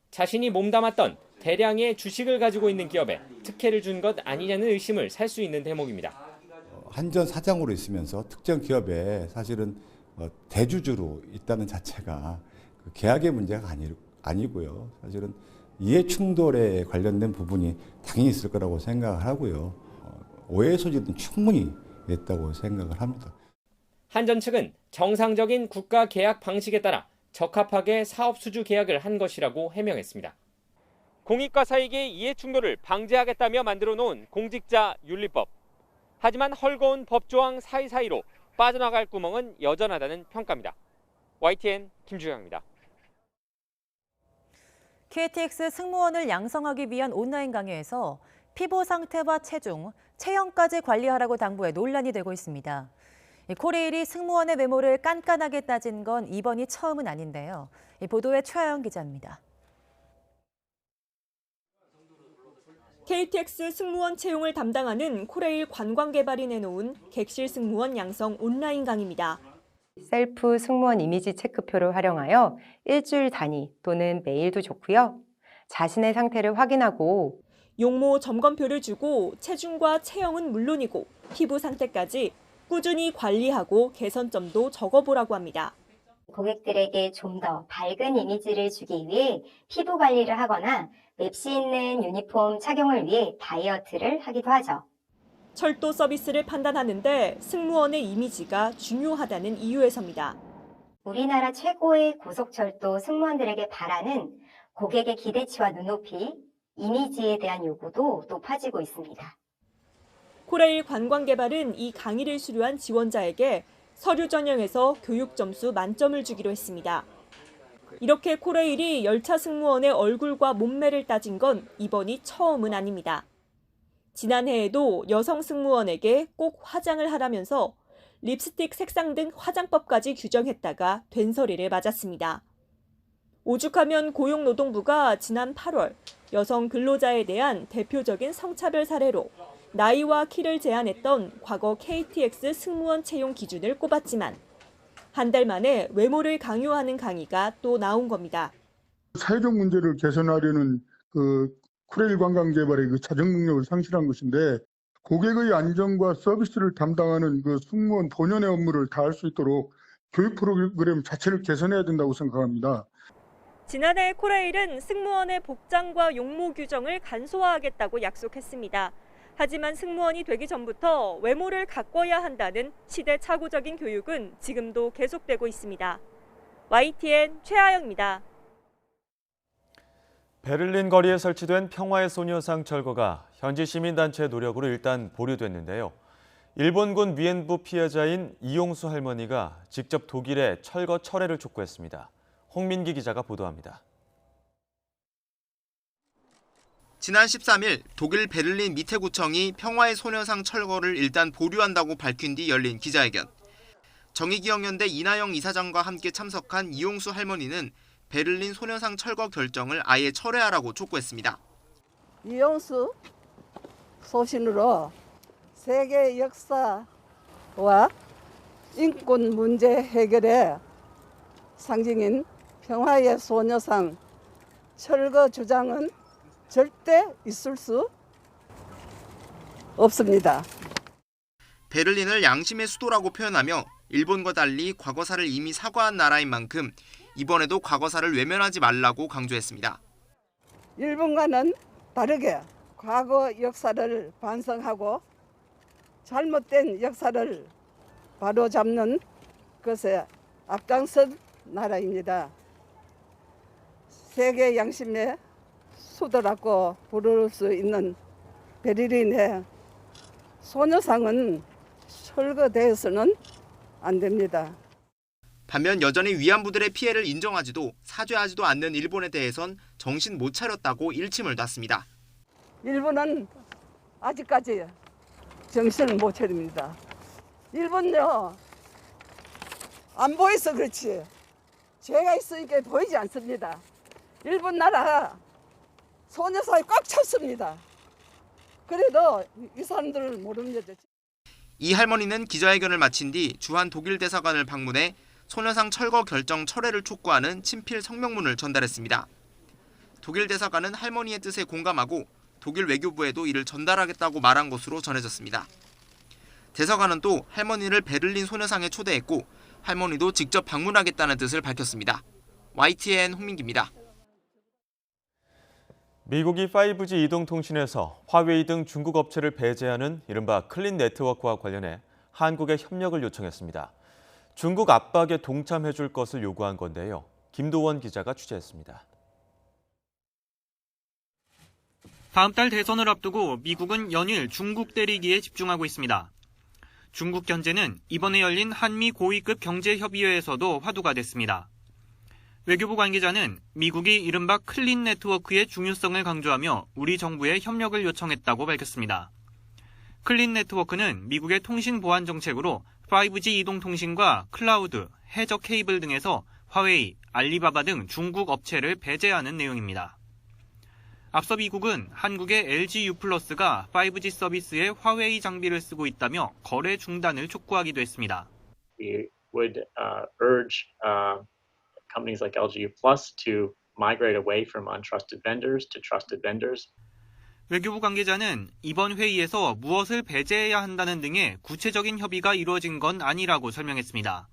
S7: 자신이 몸담았던 대량의 주식을 가지고 있는 기업에 특혜를 준 것 아니냐는 의심을 살 수 있는 대목입니다.
S10: 한전 사장으로 있으면서 특정 기업에 사실은 대주주로 있다는 자체가 계약의 문제가 아니고요. 사실은 이해 충돌에 관련된 부분이 당연히 있을 거라고 생각을 하고요. 오해 소지는 충분히 있다고 생각을 합니다.
S7: 한전 측은 정상적인 국가 계약 방식에 따라 적합하게 사업 수주 계약을 한 것이라고 해명했습니다. 공익과 사익의 이해 충돌을 방지하겠다며 만들어 놓은 공직자윤리법. 하지만 헐거운 법조항 사이사이로 빠져나갈 구멍은 여전하다는 평가입니다. YTN 김주영입니다.
S2: KTX 승무원을 양성하기 위한 온라인 강의에서 피부 상태와 체중, 체형까지 관리하라고 당부해 논란이 되고 있습니다. 코레일이 승무원의 외모를 깐깐하게 따진 건 이번이 처음은 아닌데요. 이 보도에 최하영 기자입니다.
S12: KTX 승무원 채용을 담당하는 코레일 관광개발이 내놓은 객실 승무원 양성 온라인 강의입니다.
S13: 셀프 승무원 이미지 체크표를 활용하여 일주일 단위 또는 매일도 좋고요. 자신의 상태를 확인하고
S12: 용모 점검표를 주고 체중과 체형은 물론이고 피부 상태까지 꾸준히 관리하고 개선점도 적어보라고 합니다.
S25: 고객들에게 좀 더 밝은 이미지를 주기 위해 피부 관리를 하거나 맵시 있는 유니폼 착용을 위해 다이어트를 하기도 하죠.
S12: 철도 서비스를 판단하는데 승무원의 이미지가 중요하다는 이유에서입니다.
S25: 우리나라 최고의 고속철도 승무원들에게 바라는 고객의 기대치와 눈높이, 이미지에 대한 요구도 높아지고 있습니다.
S12: 코레일 관광개발은 이 강의를 수료한 지원자에게 서류 전형에서 교육 점수 만점을 주기로 했습니다. 이렇게 코레일이 열차 승무원의 얼굴과 몸매를 따진 건 이번이 처음은 아닙니다. 지난해에도 여성 승무원에게 꼭 화장을 하라면서 립스틱 색상 등 화장법까지 규정했다가 된소리를 맞았습니다. 오죽하면 고용노동부가 지난 8월 여성 근로자에 대한 대표적인 성차별 사례로 나이와 키를 제한했던 과거 KTX 승무원 채용 기준을 꼽았지만 한 달 만에 외모를 강요하는 강의가 또 나온 겁니다.
S26: 사회적 문제를 개선하려는 코레일 관광개발의 자정 능력을 상실한 것인데 고객의 안전과 서비스를 담당하는 승무원 본연의 업무를 다할 수 있도록 교육 프로그램 자체를 개선해야 된다고 생각합니다.
S12: 지난해 코레일은 승무원의 복장과 용모 규정을 간소화하겠다고 약속했습니다. 하지만 승무원이 되기 전부터 외모를 가꿔야 한다는 시대착오적인 교육은 지금도 계속되고 있습니다. YTN 최하영입니다.
S1: 베를린 거리에 설치된 평화의 소녀상 철거가 현지 시민단체 노력으로 일단 보류됐는데요. 일본군 위안부 피해자인 이용수 할머니가 직접 독일에 철거 철회를 촉구했습니다. 홍민기 기자가 보도합니다.
S11: 지난 13일 독일 베를린 미테구청이 평화의 소녀상 철거를 일단 보류한다고 밝힌 뒤 열린 기자회견. 정의기억연대 이나영 이사장과 함께 참석한 이용수 할머니는 베를린 소녀상 철거 결정을 아예 철회하라고 촉구했습니다.
S14: 이용수 소신으로 세계 역사와 인권 문제 해결의 상징인 평화의 소녀상 철거 주장은 절대 있을 수 없습니다.
S11: 베를린을 양심의 수도라고 표현하며 일본과 달리 과거사를 이미 사과한 나라인 만큼 이번에도 과거사를 외면하지 말라고 강조했습니다.
S14: 일본과는 다르게 과거 역사를 반성하고 잘못된 역사를 바로잡는 것에 앞장선 나라입니다. 세계 양심의 수도라고 부를 수 있는 베를린의 소녀상은 철거되어서는 안 됩니다.
S11: 반면 여전히 위안부들의 피해를 인정하지도 사죄하지도 않는 일본에 대해선 정신 못 차렸다고 일침을 놨습니다.
S14: 일본은 아직까지 정신을 못 차립니다. 일본요, 안 보여서 그렇지 죄가 있으니까 보이지 않습니다. 일본 나라 소녀상이 꽉 찼습니다. 그래도 이 사람들을 모릅니다.
S11: 이 할머니는 기자회견을 마친 뒤 주한 독일 대사관을 방문해 소녀상 철거 결정 철회를 촉구하는 친필 성명문을 전달했습니다. 독일 대사관은 할머니의 뜻에 공감하고 독일 외교부에도 이를 전달하겠다고 말한 것으로 전해졌습니다. 대사관은 또 할머니를 베를린 소녀상에 초대했고 할머니도 직접 방문하겠다는 뜻을 밝혔습니다. YTN 홍민기입니다.
S1: 미국이 5G 이동통신에서 화웨이 등 중국 업체를 배제하는 이른바 클린 네트워크와 관련해 한국에 협력을 요청했습니다. 중국 압박에 동참해 줄 것을 요구한 건데요. 김도원 기자가 취재했습니다.
S15: 다음 달 대선을 앞두고 미국은 연일 중국 때리기에 집중하고 있습니다. 중국 견제는 이번에 열린 한미 고위급 경제협의회에서도 화두가 됐습니다. 외교부 관계자는 미국이 이른바 클린 네트워크의 중요성을 강조하며 우리 정부에 협력을 요청했다고 밝혔습니다. 클린 네트워크는 미국의 통신 보안 정책으로 5G 이동통신과 클라우드, 해저 케이블 등에서 화웨이, 알리바바 등 중국 업체를 배제하는 내용입니다. 앞서 미국은 한국의 LG-U+가 5G 서비스에 화웨이 장비를 쓰고 있다며 거래 중단을 촉구하기도 했습니다.
S16: We would urge companies like LG-U+ to migrate away from untrusted vendors to trusted vendors.
S15: 외교부 관계자는 이번 회의에서 무엇을 배제해야 한다는 등의 구체적인 협의가 이루어진 건 아니라고 설명했습니다.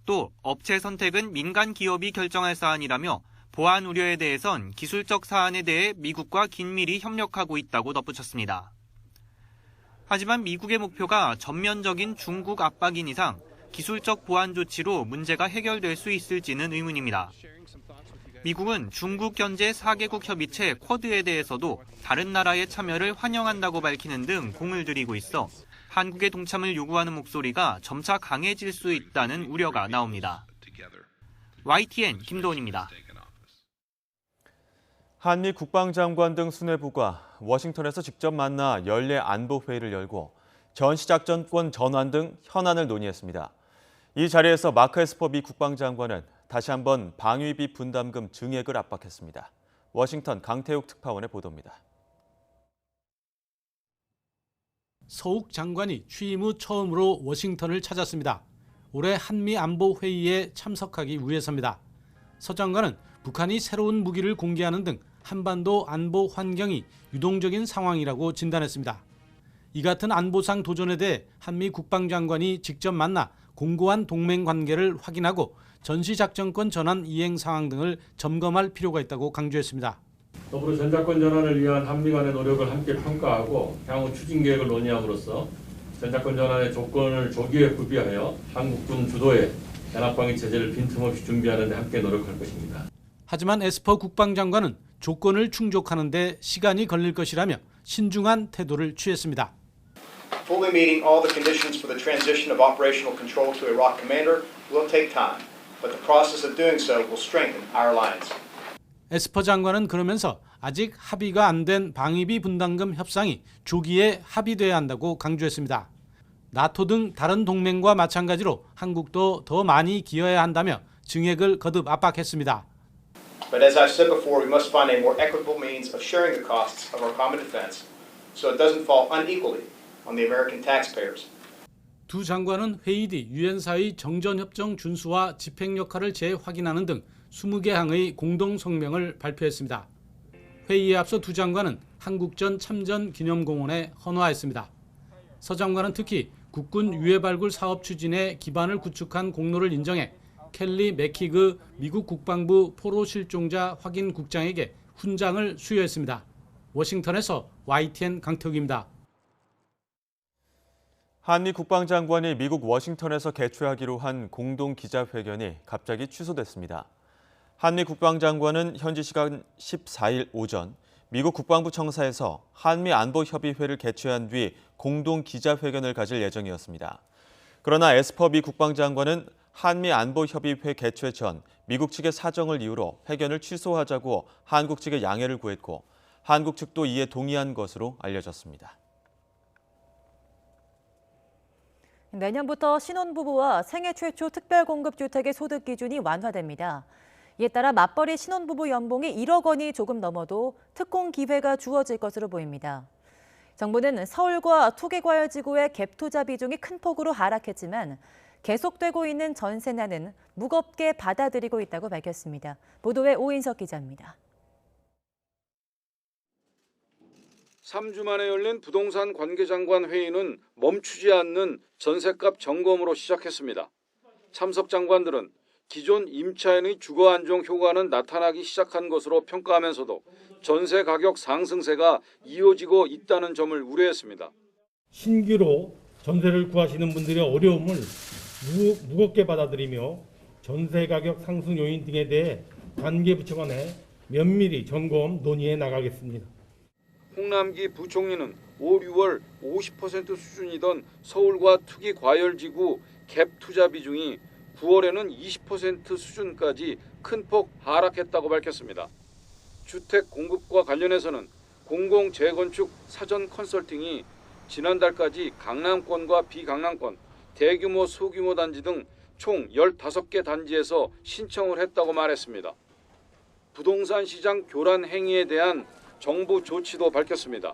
S15: 또 업체 선택은 민간 기업이 결정할 사안이라며 보안 우려에 대해선 기술적 사안에 대해 미국과 긴밀히 협력하고 있다고 덧붙였습니다. 하지만 미국의 목표가 전면적인 중국 압박인 이상 기술적 보안 조치로 문제가 해결될 수 있을지는 의문입니다. 미국은 중국 견제 4개국 협의체 쿼드에 대해서도 다른 나라의 참여를 환영한다고 밝히는 등 공을 들이고 있어 한국의 동참을 요구하는 목소리가 점차 강해질 수 있다는 우려가 나옵니다. YTN 김도훈입니다.
S1: 한미 국방장관 등 수뇌부가 워싱턴에서 직접 만나 연례 안보회의를 열고 전시작전권 전환 등 현안을 논의했습니다. 이 자리에서 마크 에스퍼 미 국방장관은 다시 한번 방위비 분담금 증액을 압박했습니다. 워싱턴 강태욱 특파원의 보도입니다.
S17: 서욱 장관이 취임 후 처음으로 워싱턴을 찾았습니다. 올해 한미 안보 회의에 참석하기 위해서입니다. 서 장관은 북한이 새로운 무기를 공개하는 등 한반도 안보 환경이 유동적인 상황이라고 진단했습니다. 이 같은 안보상 도전에 대해 한미 국방장관이 직접 만나 공고한 동맹 관계를 확인하고 전시작전권 전환 이행 상황 등을 점검할 필요가 있다고 강조했습니다.
S19: 더불어 전작권 전환을 위한 한미 간의 노력을 함께 평가하고 향후 추진 계획을 논의함으로써 전작권 전환의 조건을 조기에 구비하여 한국군 주도의 연합방위 체제를 빈틈없이 준비하는 데 함께 노력할 것입니다.
S17: 하지만 에스퍼 국방장관은 조건을 충족하는 데 시간이 걸릴 것이라며 신중한 태도를 취했습니다.
S3: Fully meeting all the conditions for the transition of operational control to Iraq commander will take time, but the process of doing so will strengthen our alliance.
S17: 에스퍼 장관은 그러면서 아직 합의가 안 된 방위비 분담금 협상이 조기에 합의돼야 한다고 강조했습니다. 나토 등 다른 동맹과 마찬가지로 한국도 더 많이 기여해야 한다며 증액을 거듭 압박했습니다.
S3: But as I've said before, we must find a more equitable means of sharing the costs of our common defense so it doesn't fall unequally on the American taxpayers.
S17: 두 장관은 회의 뒤 유엔사의 정전협정 준수와 집행 역할을 재확인하는 등 20개 항의 공동 성명을 발표했습니다. 회의에 앞서 두 장관은 한국전 참전 기념공원에 헌화했습니다. 서 장관은 특히 국군 유해 발굴 사업 추진에 기반을 구축한 공로를 인정해 켈리 맥키그 미국 국방부 포로 실종자 확인 국장에게 훈장을 수여했습니다. 워싱턴에서 YTN 강태욱입니다.
S1: 한미 국방장관이 미국 워싱턴에서 개최하기로 한 공동 기자회견이 갑자기 취소됐습니다. 한미 국방장관은 현지 시간 14일 오전 미국 국방부 청사에서 한미 안보협의회를 개최한 뒤 공동 기자회견을 가질 예정이었습니다. 그러나 에스퍼 미 국방장관은 한미 안보협의회 개최 전 미국 측의 사정을 이유로 회견을 취소하자고 한국 측에 양해를 구했고 한국 측도 이에 동의한 것으로 알려졌습니다.
S2: 내년부터 신혼부부와 생애 최초 특별공급주택의 소득 기준이 완화됩니다. 이에 따라 맞벌이 신혼부부 연봉이 1억 원이 조금 넘어도 특공 기회가 주어질 것으로 보입니다. 정부는 서울과 투기과열지구의 갭 투자 비중이 큰 폭으로 하락했지만 계속되고 있는 전세난은 무겁게 받아들이고 있다고 밝혔습니다. 보도에 오인석 기자입니다.
S18: 3주 만에 열린 부동산 관계장관 회의는 멈추지 않는 전셋값 점검으로 시작했습니다. 참석 장관들은 기존 임차인의 주거 안정 효과는 나타나기 시작한 것으로 평가하면서도 전세 가격 상승세가 이어지고 있다는 점을 우려했습니다.
S20: 신규로 전세를 구하시는 분들의 어려움을 무겁게 받아들이며 전세 가격 상승 요인 등에 대해 관계부처 간에 면밀히 점검 논의해 나가겠습니다.
S18: 홍남기 부총리는 5, 6월 50% 수준이던 서울과 투기 과열지구 갭 투자 비중이 9월에는 20% 수준까지 큰 폭 하락했다고 밝혔습니다. 주택 공급과 관련해서는 공공 재건축 사전 컨설팅이 지난달까지 강남권과 비강남권, 대규모 소규모 단지 등 총 15개 단지에서 신청을 했다고 말했습니다. 부동산 시장 교란 행위에 대한 정부 조치도 밝혔습니다.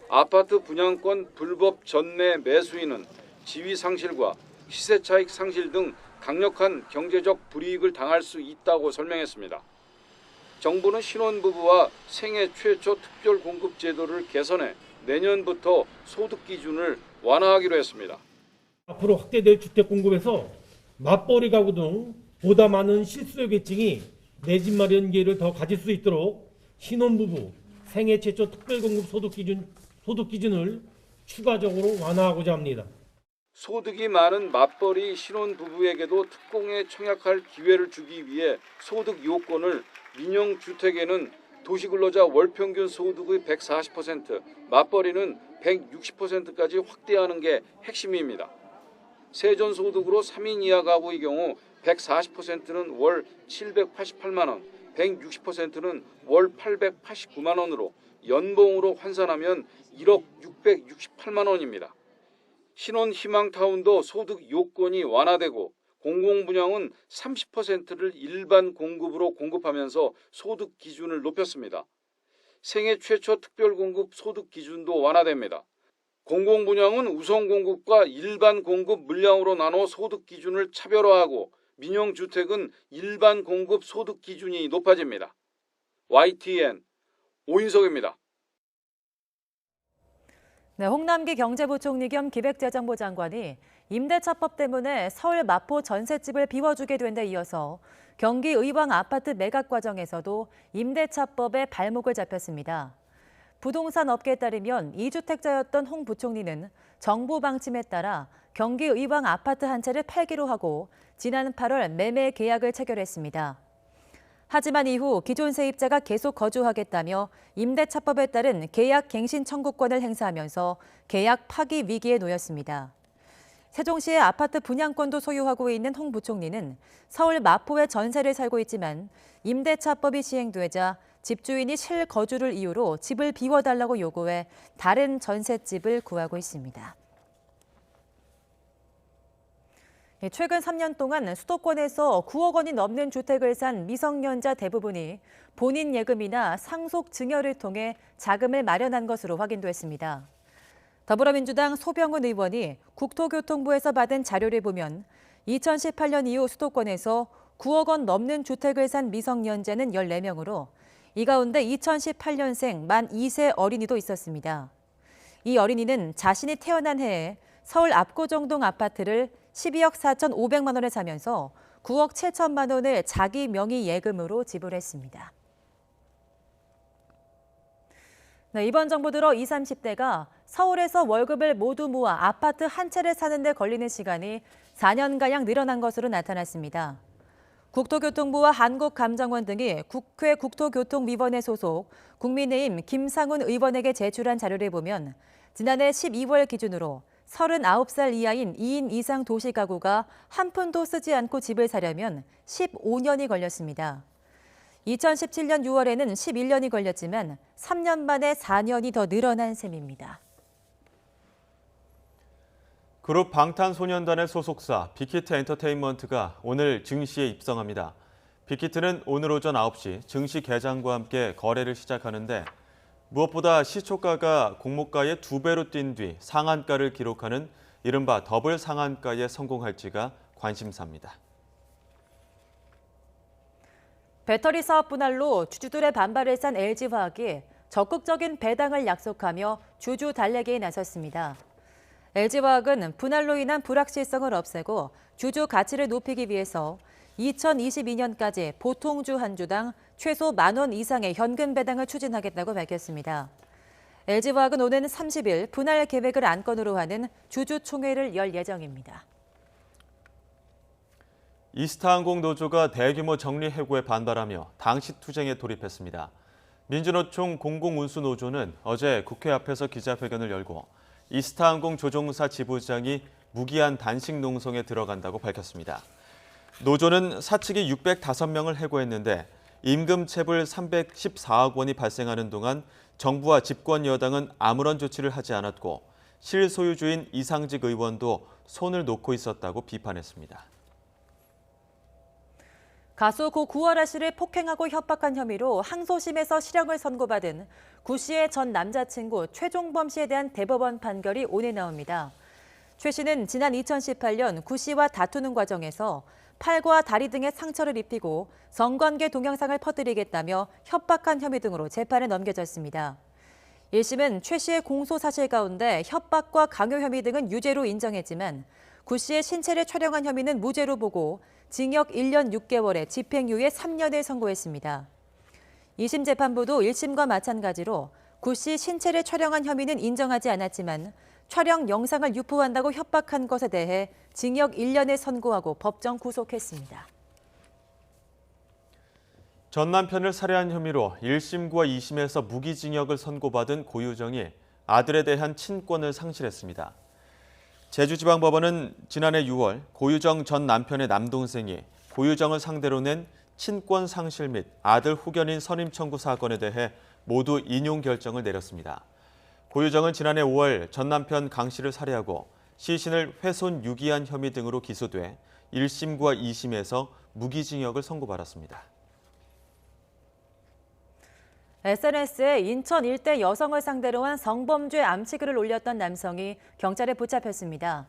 S18: 아파트 분양권 불법 전매 매수인은 지위 상실과 시세 차익 상실 등 강력한 경제적 불이익을 당할 수 있다고 설명했습니다. 정부는 신혼부부와 생애 최초 특별 공급 제도를 개선해 내년부터 소득 기준을 완화하기로 했습니다.
S20: 앞으로 확대될 주택 공급에서 맞벌이 가구 등 보다 많은 실수요 계층이 내 집 마련 기회를 더 가질 수 있도록 신혼부부 생애 최초 특별 공급 소득 기준을 추가적으로 완화하고자 합니다.
S18: 소득이 많은 맞벌이 신혼부부에게도 특공에 청약할 기회를 주기 위해 소득 요건을 민영주택에는 도시근로자 월평균 소득의 140%, 맞벌이는 160%까지 확대하는 게 핵심입니다. 세전소득으로 3인 이하 가구의 경우 140%는 월 788만 원, 160%는 월 889만 원으로 연봉으로 환산하면 1억 668만 원입니다. 신혼희망타운도 소득 요건이 완화되고 공공분양은 30%를 일반 공급으로 공급하면서 소득 기준을 높였습니다. 생애 최초 특별공급 소득 기준도 완화됩니다. 공공분양은 우선 공급과 일반 공급 물량으로 나눠 소득 기준을 차별화하고 민영주택은 일반 공급 소득 기준이 높아집니다. YTN 오인석입니다.
S2: 네, 홍남기 경제부총리 겸 기획재정부 장관이 임대차법 때문에 서울 마포 전셋집을 비워주게 된 데 이어서 경기 의왕 아파트 매각 과정에서도 임대차법에 발목을 잡혔습니다. 부동산 업계에 따르면 2주택자였던 홍 부총리는 정부 방침에 따라 경기 의왕 아파트 한 채를 팔기로 하고 지난 8월 매매 계약을 체결했습니다. 하지만 이후 기존 세입자가 계속 거주하겠다며 임대차법에 따른 계약 갱신 청구권을 행사하면서 계약 파기 위기에 놓였습니다. 세종시의 아파트 분양권도 소유하고 있는 홍 부총리는 서울 마포에 전세를 살고 있지만 임대차법이 시행되자 집주인이 실거주를 이유로 집을 비워달라고 요구해 다른 전셋집을 구하고 있습니다. 최근 3년 동안 수도권에서 9억 원이 넘는 주택을 산 미성년자 대부분이 본인 예금이나 상속 증여를 통해 자금을 마련한 것으로 확인됐습니다. 더불어민주당 소병훈 의원이 국토교통부에서 받은 자료를 보면 2018년 이후 수도권에서 9억 원 넘는 주택을 산 미성년자는 14명으로 이 가운데 2018년생 만 2세 어린이도 있었습니다. 이 어린이는 자신이 태어난 해에 서울 압구정동 아파트를 12억 4,500만 원에 사면서 9억 7천만 원을 자기 명의 예금으로 지불했습니다. 네, 이번 정부 들어 20, 30대가 서울에서 월급을 모두 모아 아파트 한 채를 사는 데 걸리는 시간이 4년가량 늘어난 것으로 나타났습니다. 국토교통부와 한국감정원 등이 국회 국토교통위원회 소속 국민의힘 김상훈 의원에게 제출한 자료를 보면 지난해 12월 기준으로 39살 이하인 2인 이상 도시가구가 한 푼도 쓰지 않고 집을 사려면 15년이 걸렸습니다. 2017년 6월에는 11년이 걸렸지만 3년 만에 4년이 더 늘어난 셈입니다.
S1: 그룹 방탄소년단의 소속사 빅히트 엔터테인먼트가 오늘 증시에 입성합니다. 빅히트는 오늘 오전 9시 증시 개장과 함께 거래를 시작하는데 무엇보다 시초가가 공모가의 2배로 뛴 뒤 상한가를 기록하는 이른바 더블 상한가에 성공할지가 관심사입니다.
S2: 배터리 사업 분할로 주주들의 반발을 산 LG화학이 적극적인 배당을 약속하며 주주 달래기에 나섰습니다. LG화학은 분할로 인한 불확실성을 없애고 주주 가치를 높이기 위해서 2022년까지 보통주 한 주당 최소 10,000원 이상의 현금 배당을 추진하겠다고 밝혔습니다. LG화학은 오는 30일 분할 계획을 안건으로 하는 주주총회를 열 예정입니다.
S1: 이스타항공 노조가 대규모 정리 해고에 반발하며 당시 투쟁에 돌입했습니다. 민주노총 공공운수노조는 어제 국회 앞에서 기자회견을 열고 이스타항공 조종사 지부장이 무기한 단식 농성에 들어간다고 밝혔습니다. 노조는 사측이 605명을 해고했는데 임금 체불 314억 원이 발생하는 동안 정부와 집권 여당은 아무런 조치를 하지 않았고 실소유주인 이상직 의원도 손을 놓고 있었다고 비판했습니다.
S2: 가수 고 구하라 씨를 폭행하고 협박한 혐의로 항소심에서 실형을 선고받은 구 씨의 전 남자친구 최종범 씨에 대한 대법원 판결이 오늘 나옵니다. 최 씨는 지난 2018년 구 씨와 다투는 과정에서 팔과 다리 등에 상처를 입히고 성관계 동영상을 퍼뜨리겠다며 협박한 혐의 등으로 재판에 넘겨졌습니다. 1심은 최 씨의 공소 사실 가운데 협박과 강요 혐의 등은 유죄로 인정했지만 구 씨의 신체를 촬영한 혐의는 무죄로 보고 징역 1년 6개월에 집행유예 3년을 선고했습니다. 2심 재판부도 1심과 마찬가지로 구 씨 신체를 촬영한 혐의는 인정하지 않았지만 촬영 영상을 유포한다고 협박한 것에 대해 징역 1년을 선고하고 법정 구속했습니다.
S1: 전 남편을 살해한 혐의로 1심과 2심에서 무기징역을 선고받은 고유정이 아들에 대한 친권을 상실했습니다. 제주지방법원은 지난해 6월 고유정 전 남편의 남동생이 고유정을 상대로 낸 친권 상실 및 아들 후견인 선임 청구 사건에 대해 모두 인용 결정을 내렸습니다. 고유정은 지난해 5월 전 남편 강 씨를 살해하고 시신을 훼손 유기한 혐의 등으로 기소돼 1심과 2심에서 무기징역을 선고받았습니다.
S2: SNS에 인천 일대 여성을 상대로 한 성범죄 암시글을 올렸던 남성이 경찰에 붙잡혔습니다.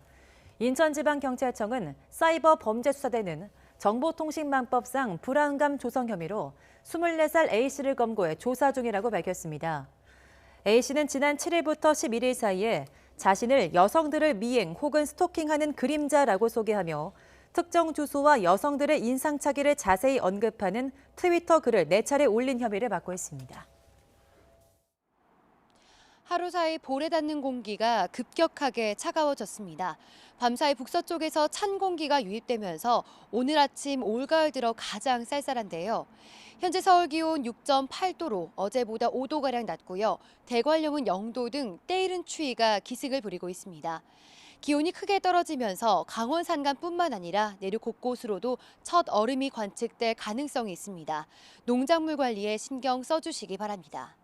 S2: 인천지방경찰청은 사이버 범죄수사대는 정보통신망법상 불안감 조성 혐의로 24살 A씨를 검거해 조사 중이라고 밝혔습니다. A씨는 지난 7일부터 11일 사이에 자신을 여성들을 미행 혹은 스토킹하는 그림자라고 소개하며 특정 주소와 여성들의 인상착의를 자세히 언급하는 트위터 글을 4차례 올린 혐의를 받고 있습니다.
S4: 하루 사이 볼에 닿는 공기가 급격하게 차가워졌습니다. 밤사이 북서쪽에서 찬 공기가 유입되면서 오늘 아침 올가을 들어 가장 쌀쌀한데요. 현재 서울 기온 6.8도로 어제보다 5도가량 낮고요. 대관령은 0도 등 때이른 추위가 기승을 부리고 있습니다. 기온이 크게 떨어지면서 강원 산간뿐만 아니라 내륙 곳곳으로도 첫 얼음이 관측될 가능성이 있습니다. 농작물 관리에 신경 써주시기 바랍니다.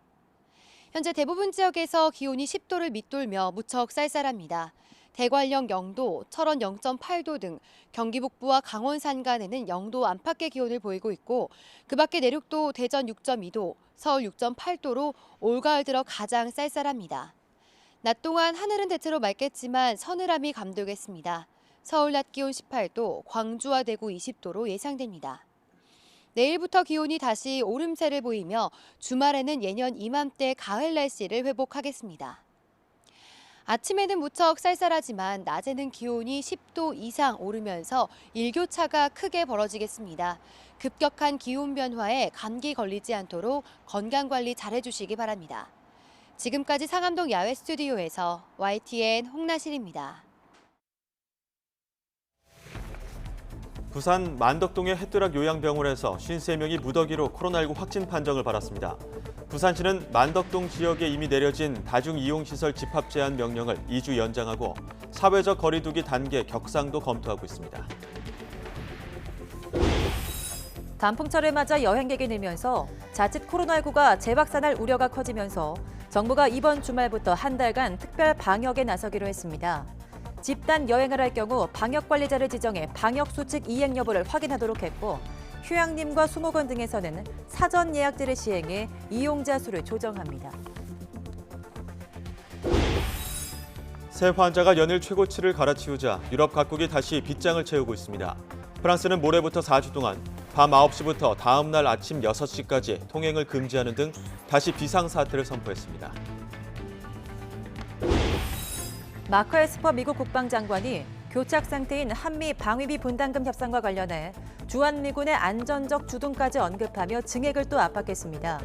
S4: 현재 대부분 지역에서 기온이 10도를 밑돌며 무척 쌀쌀합니다. 대관령 0도, 철원 0.8도 등 경기 북부와 강원 산간에는 0도 안팎의 기온을 보이고 있고 그 밖에 내륙도 대전 6.2도, 서울 6.8도로 올가을 들어 가장 쌀쌀합니다. 낮 동안 하늘은 대체로 맑겠지만 서늘함이 감돌겠습니다. 서울 낮 기온 18도, 광주와 대구 20도로 예상됩니다. 내일부터 기온이 다시 오름세를 보이며 주말에는 예년 이맘때 가을 날씨를 회복하겠습니다. 아침에는 무척 쌀쌀하지만 낮에는 기온이 10도 이상 오르면서 일교차가 크게 벌어지겠습니다. 급격한 기온 변화에 감기 걸리지 않도록 건강관리 잘해주시기 바랍니다. 지금까지 상암동 야외 스튜디오에서 YTN 홍나실입니다.
S1: 부산 만덕동의 햇드락 요양병원에서 53명이 무더기로 코로나19 확진 판정을 받았습니다. 부산시는 만덕동 지역에 이미 내려진 다중이용시설 집합 제한 명령을 2주 연장하고 사회적 거리 두기 단계 격상도 검토하고 있습니다.
S2: 단풍철을 맞아 여행객이 늘면서 자칫 코로나19가 재확산할 우려가 커지면서 정부가 이번 주말부터 한 달간 특별 방역에 나서기로 했습니다. 집단 여행을 할 경우 방역관리자를 지정해 방역수칙 이행 여부를 확인하도록 했고 휴양림과 수목원 등에서는 사전 예약제를 시행해 이용자 수를 조정합니다.
S1: 새 환자가 연일 최고치를 갈아치우자 유럽 각국이 다시 빗장을 채우고 있습니다. 프랑스는 모레부터 4주 동안 밤 9시부터 다음 날 아침 6시까지 통행을 금지하는 등 다시 비상사태를 선포했습니다.
S2: 마크 에스퍼 미국 국방장관이 교착 상태인 한미 방위비 분담금 협상과 관련해 주한미군의 안전적 주둔까지 언급하며 증액을 또 압박했습니다.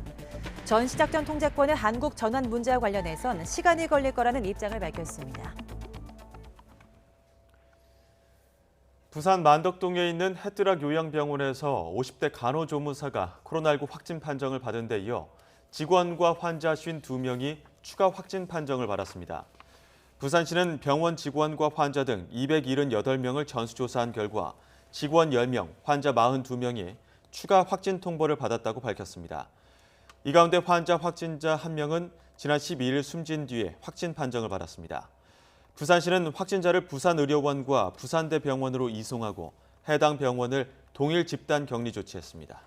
S2: 전시작전 통제권의 한국 전환 문제와 관련해선 시간이 걸릴 거라는 입장을 밝혔습니다.
S1: 부산 만덕동에 있는 햇드락 요양병원에서 50대 간호조무사가 코로나19 확진 판정을 받은 데 이어 직원과 환자 52명이 추가 확진 판정을 받았습니다. 부산시는 병원 직원과 환자 등 278명을 전수조사한 결과 직원 10명, 환자 42명이 추가 확진 통보를 받았다고 밝혔습니다. 이 가운데 환자 확진자 1명은 지난 12일 숨진 뒤에 확진 판정을 받았습니다. 부산시는 확진자를 부산의료원과 부산대병원으로 이송하고 해당 병원을 동일 집단 격리 조치했습니다.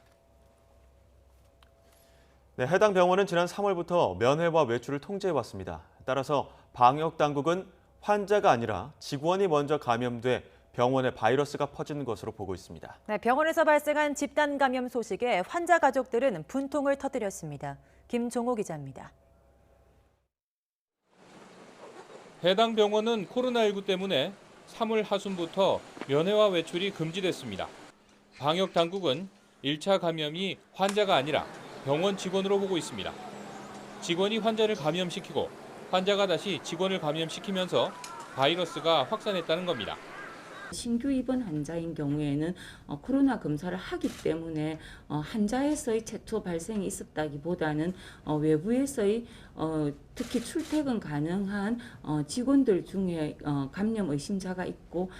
S1: 해당 병원은 지난 3월부터 면회와 외출을 통제해왔습니다. 따라서 방역당국은 환자가 아니라 직원이 먼저 감염돼 병원에 바이러스가 퍼지는 것으로 보고 있습니다.
S2: 병원에서 발생한 집단 감염 소식에 환자 가족들은 분통을 터뜨렸습니다. 김종호 기자입니다.
S7: 해당 병원은 코로나19 때문에 3월 하순부터 면회와 외출이 금지됐습니다. 방역당국은 1차 감염이 환자가 아니라 병원 직원으로 보고 있습니다. 직원이 환자를 감염시키고 환자가 다시 직원을 감염시키면서 바이러스가 확산했다는 겁니다.
S6: 신규 입원 환자인 경우에는 코로나 검사를 하기 때문에 환자에서의 최초 발생이 있었다기보다는 외부에서의 특히 출퇴근 가능한 직원들 중에 감염 의심자가 있고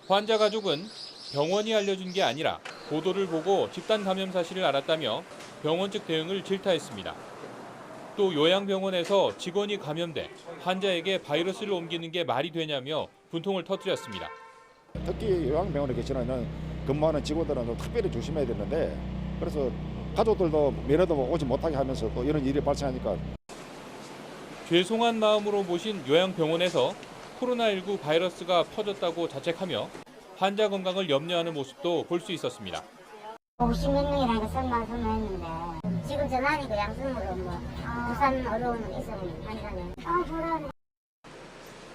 S7: 환자 가족은 병원이 알려준 게 아니라 보도를 보고 집단 감염 사실을 알았다며 병원 측 대응을 질타했습니다. 또 요양병원에서 직원이 감염돼 환자에게 바이러스를 옮기는 게 말이 되냐며 분통을 터뜨렸습니다.
S21: 특히 요양병원에 계시는 근무하는 직원들은 특별히 조심해야 되는데 그래서 가족들도 면회도 오지 못하게 하면서 또 이런 일이 발생하니까
S7: 죄송한 마음으로 모신 요양병원에서 코로나19 바이러스가 퍼졌다고 자책하며 환자 건강을 염려하는 모습도 볼 수 있었습니다.
S22: 50몇 명이라는 것만 선언했는데 지금 전화하니까 양성으로 부산 어려움은 있으면 한다네. 불안해.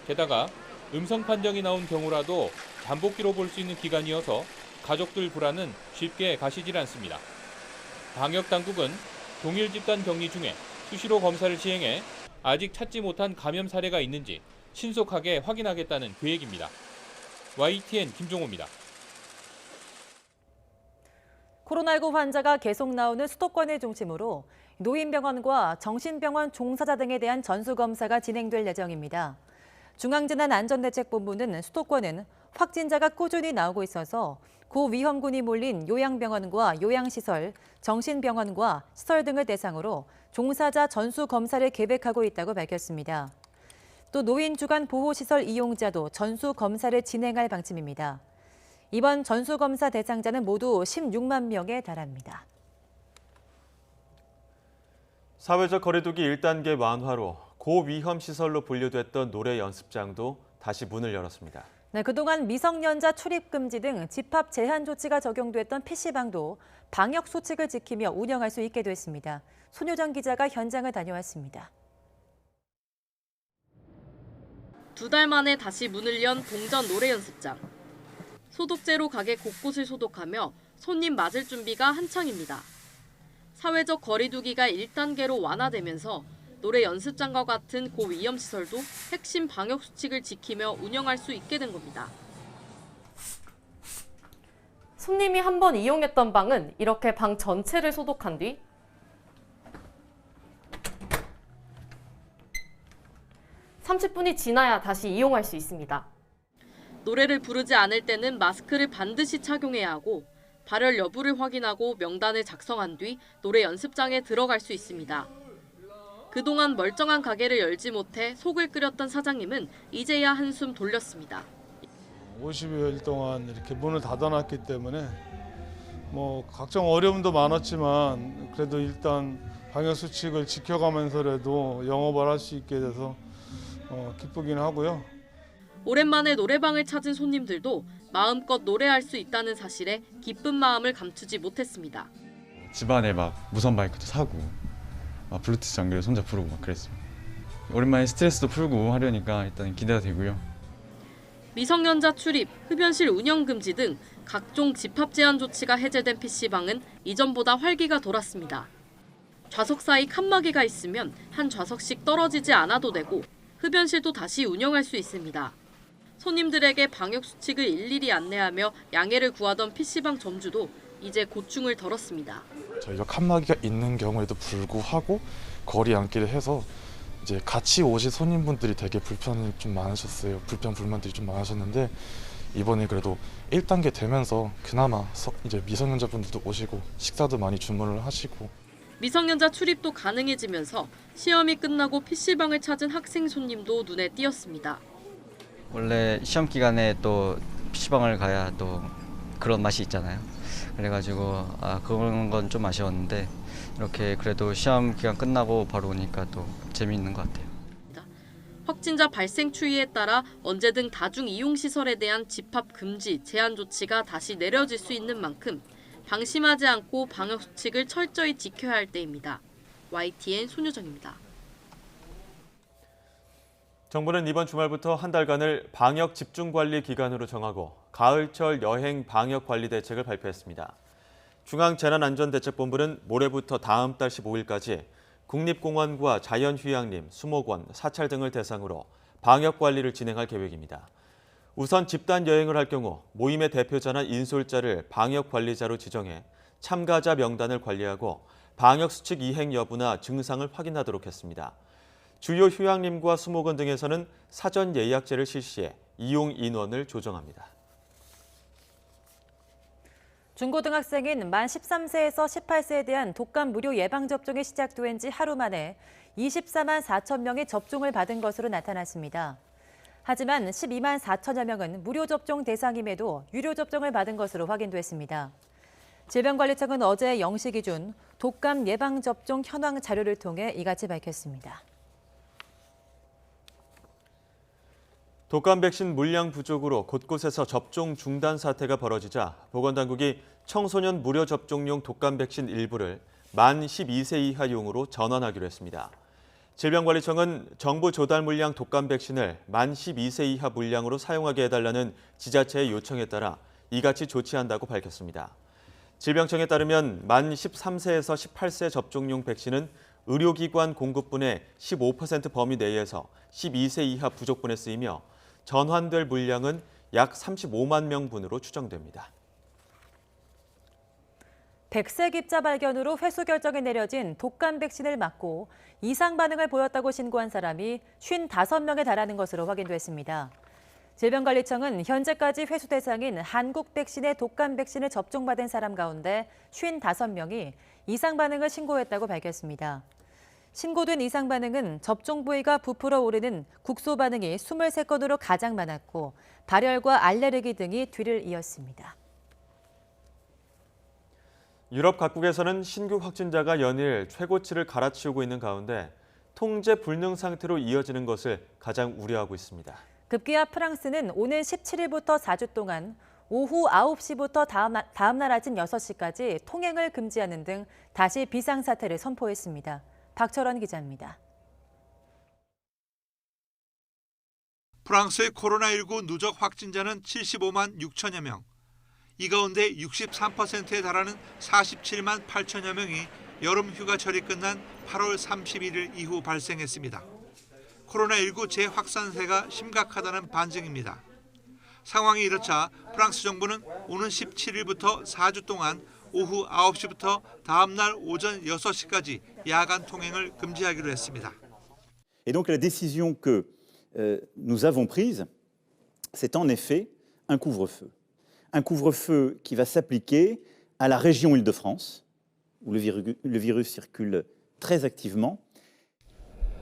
S7: 게다가 음성 판정이 나온 경우라도 잠복기로 볼 수 있는 기간이어서 가족들 불안은 쉽게 가시질 않습니다. 방역당국은 동일 집단 격리 중에 수시로 검사를 시행해 2주 안에 확진 판정을 받은 환자가 1차 감염이 아니라 2차 감염이 확인됐다고 밝혔습니다.
S22: 2주 전에 그 양성으로 하니까 부산 어려움은 있으면 한다네. 불안해.
S7: '계다가 음성 판정이 나온 경우라도 잠복기로 볼 수 있는 기간이어서 가족들 불안은 쉽게 가시질 않습니다.
S5: 아직 찾지 못한 감염 사례가 있는지 신속하게 확인하겠다는 계획입니다. YTN 김종호입니다.
S2: 코로나19 환자가 계속 나오는 수도권을 중심으로 노인병원과 정신병원 종사자 등에 대한 전수검사가 진행될 예정입니다. 중앙재난안전대책본부는 수도권은 확진자가 꾸준히 나오고 있어서 고위험군이 몰린 요양병원과 요양시설, 정신병원과 시설 등을 대상으로 종사자 전수검사를 계획하고 있다고 밝혔습니다. 또 노인 주간 보호시설 이용자도 전수검사를 진행할 방침입니다. 이번 전수검사 대상자는 모두 16만 명에 달합니다.
S1: 사회적 거리두기 1단계 완화로 고위험 시설로 분류됐던 노래 연습장도 다시 문을 열었습니다.
S2: 네, 그동안 미성년자 출입 금지 등 집합 제한 조치가 적용됐던 PC방도 방역 수칙을 지키며 운영할 수 있게 됐습니다. 손효정 기자가 현장을 다녀왔습니다.
S8: 2달 만에 다시 문을 연 동전 노래 연습장. 소독제로 가게 곳곳을 소독하며 손님 맞을 준비가 한창입니다. 사회적 거리두기가 1단계로 완화되면서 노래 연습장과 같은 고위험 시설도 핵심 방역 수칙을 지키며 운영할 수 있게 된 겁니다.
S9: 손님이 한 번 이용했던 방은 이렇게 방 전체를 소독한 뒤 30분이 지나야 다시 이용할 수 있습니다.
S8: 노래를 부르지 않을 때는 마스크를 반드시 착용해야 하고 발열 여부를 확인하고 명단을 작성한 뒤 노래 연습장에 들어갈 수 있습니다. 그동안 멀쩡한 가게를 열지 못해 속을 끓였던 사장님은 이제야 한숨 돌렸습니다.
S10: 50여일 동안 이렇게 문을 닫아놨기 때문에 각종 어려움도 많았지만 그래도 일단 방역 수칙을 지켜가면서라도 영업을 할 수 있게 돼서 기쁘긴 하고요.
S8: 오랜만에 노래방을 찾은 손님들도 마음껏 노래할 수 있다는 사실에 기쁜 마음을 감추지 못했습니다.
S23: 집안에 무선 마이크도 사고 블루투스 연결 손자 부르고 그랬습니다. 오랜만에 스트레스도 풀고 하려니까 일단 기대가 되고요.
S8: 미성년자 출입, 흡연실 운영 금지 등 각종 집합 제한 조치가 해제된 PC방은 이전보다 활기가 돌았습니다. 좌석 사이 칸막이가 있으면 한 좌석씩 떨어지지 않아도 되고 흡연실도 다시 운영할 수 있습니다. 손님들에게 방역 수칙을 일일이 안내하며 양해를 구하던 PC방 점주도 이제 고충을 덜었습니다.
S24: 저희가 칸막이가 있는 경우에도 불구하고 거리 앉기를 해서 이제 같이 오신 손님분들이 되게 불편이 좀 많으셨어요. 불만들이 좀 많으셨는데 이번에 그래도 1단계 되면서 그나마 이제 미성년자분들도 오시고 식사도 많이 주문을 하시고
S8: 미성년자 출입도 가능해지면서 시험이 끝나고 PC방을 찾은 학생 손님도 눈에 띄었습니다.
S27: 원래 시험 기간에 또 PC방을 가야 또 그런 맛이 있잖아요. 그래가지고 그런 건 좀 아쉬웠는데 이렇게 그래도 시험 기간 끝나고 바로 오니까 또 재미있는 것 같아요.
S8: 확진자 발생 추이에 따라 언제든 다중 이용 시설에 대한 집합 금지, 제한 조치가 다시 내려질 수 있는 만큼 방심하지 않고 방역 수칙을 철저히 지켜야 할 때입니다. YTN 손효정입니다.
S1: 정부는 이번 주말부터 한 달간을 방역 집중관리 기간으로 정하고 가을철 여행 방역 관리 대책을 발표했습니다. 중앙재난안전대책본부는 모레부터 다음 달 15일까지 국립공원과 자연휴양림, 수목원, 사찰 등을 대상으로 방역 관리를 진행할 계획입니다. 우선 집단 여행을 할 경우 모임의 대표자나 인솔자를 방역 관리자로 지정해 참가자 명단을 관리하고 방역 수칙 이행 여부나 증상을 확인하도록 했습니다. 주요 휴양림과 수목원 등에서는 사전 예약제를 실시해 이용 인원을 조정합니다.
S2: 중고등학생인 만 13세에서 18세에 대한 독감 무료 예방접종이 시작된 지 하루 만에 24만 4천 명이 접종을 받은 것으로 나타났습니다. 하지만 12만 4천여 명은 무료 접종 대상임에도 유료 접종을 받은 것으로 확인됐습니다. 질병관리청은 어제 0시 기준 독감 예방접종 현황 자료를 통해 이같이 밝혔습니다.
S1: 독감 백신 물량 부족으로 곳곳에서 접종 중단 사태가 벌어지자 보건당국이 청소년 무료 접종용 독감 백신 일부를 만 12세 이하용으로 전환하기로 했습니다. 질병관리청은 정부 조달 물량 독감 백신을 만 12세 이하 물량으로 사용하게 해달라는 지자체의 요청에 따라 이같이 조치한다고 밝혔습니다. 질병청에 따르면 만 13세에서 18세 접종용 백신은 의료기관 공급분의 15% 범위 내에서 12세 이하 부족분에 쓰이며 전환될 물량은 약 35만 명분으로 추정됩니다.
S2: 백색 입자 발견으로 회수 결정이 내려진 독감 백신을 맞고 이상 반응을 보였다고 신고한 사람이 55명에 달하는 것으로 확인됐습니다. 질병관리청은 현재까지 회수 대상인 한국 백신의 독감 백신을 접종받은 사람 가운데 55명이 이상 반응을 신고했다고 밝혔습니다. 신고된 이상 반응은 접종 부위가 부풀어 오르는 국소 반응이 23건으로 가장 많았고 발열과 알레르기 등이 뒤를 이었습니다.
S1: 유럽 각국에서는 신규 확진자가 연일 최고치를 갈아치우고 있는 가운데 통제 불능 상태로 이어지는 것을 가장 우려하고 있습니다.
S2: 급기야 프랑스는 오늘 17일부터 4주 동안 오후 9시부터 다음 날 아침 6시까지 통행을 금지하는 등 다시 비상사태를 선포했습니다. 박철원 기자입니다.
S11: 프랑스의 코로나19 누적 확진자는 75만 6천여 명. 이 가운데 63%에 달하는 47만 8천여 명이 여름 휴가철이 끝난 8월 31일 이후 발생했습니다. 코로나19 재확산세가 심각하다는 반증입니다. 상황이 이렇자 프랑스 정부는 오는 17일부터 4주 동안 오후 9시부터 다음 날 오전 6시까지 야간 통행을 금지하기로 했습니다.
S12: Et donc la décision que nous avons prise, c'est en effet un couvre-feu. Un couvre-feu qui va s'appliquer à la région Île-de-France, où le virus circule très activement.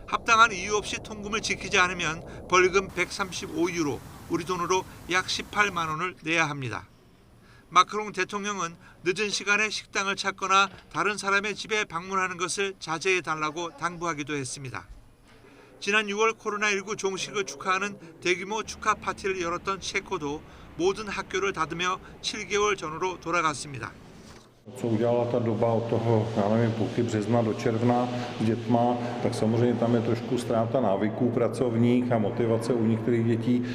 S11: 합당한 이유 없이 통금을 지키지 않으면 벌금 135유로, 우리 돈으로 약 18만 원을 내야 합니다. 마크롱 대통령은 늦은 시간에 식당을 찾거나 다른 사람의 집에 방문하는 것을 자제해달라고 당부하기도 했습니다. 지난 6월 코로나19 종식을 축하하는 대규모 축하 파티를 열었던 체코도 모든 학교를 닫으며 7개월 전으로 돌아갔습니다.
S13: Co udělala ta doba od toho, já nevím, půlky března do června s dětma, tak samozřejmě tam je trošku ztráta návyků pracovních a motivace u některých dětí.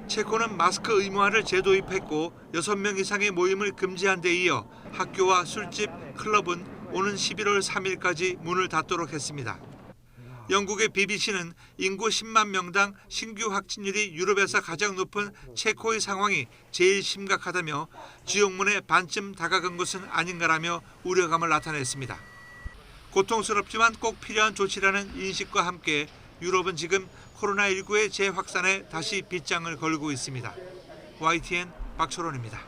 S11: 체코는 마스크 의무화를 재도입했고 6명 이상의 모임을 금지한 데 이어 학교와 술집, 클럽은 오는 11월 3일까지 문을 닫도록 했습니다. 영국의 BBC는 인구 10만 명당 신규 확진율이 유럽에서 가장 높은 체코의 상황이 제일 심각하다며 지옥문에 반쯤 다가간 것은 아닌가라며 우려감을 나타냈습니다. 고통스럽지만 꼭 필요한 조치라는 인식과 함께 유럽은 지금 코로나19의 재확산에 다시 빗장을 걸고 있습니다. YTN 박철원입니다.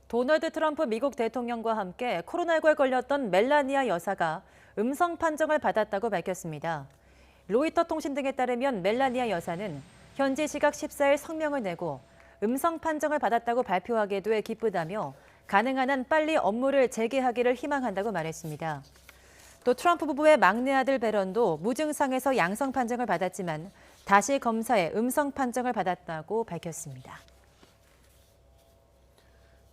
S2: 도널드 트럼프 미국 대통령과 함께 코로나19에 걸렸던 멜라니아 여사가 음성 판정을 받았다고 밝혔습니다. 로이터 통신 등에 따르면 멜라니아 여사는 현지 시각 14일 성명을 내고 음성 판정을 받았다고 발표하게 돼 기쁘다며 가능한 한 빨리 업무를 재개하기를 희망한다고 말했습니다. 또 트럼프 부부의 막내 아들 베런도 무증상에서 양성 판정을 받았지만 다시 검사에 음성 판정을 받았다고 밝혔습니다.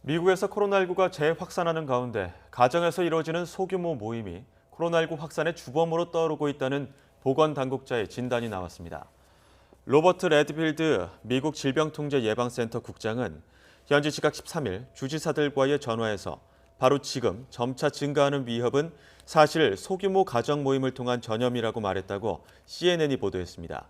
S1: 미국에서 코로나19가 재확산하는 가운데 가정에서 이루어지는 소규모 모임이 코로나19 확산의 주범으로 떠오르고 있다는 보건당국자의 진단이 나왔습니다. 로버트 레드필드 미국 질병통제예방센터 국장은 현지 시각 13일 주지사들과의 전화에서 바로 지금 점차 증가하는 위협은 사실 소규모 가정 모임을 통한 전염이라고 말했다고 CNN이 보도했습니다.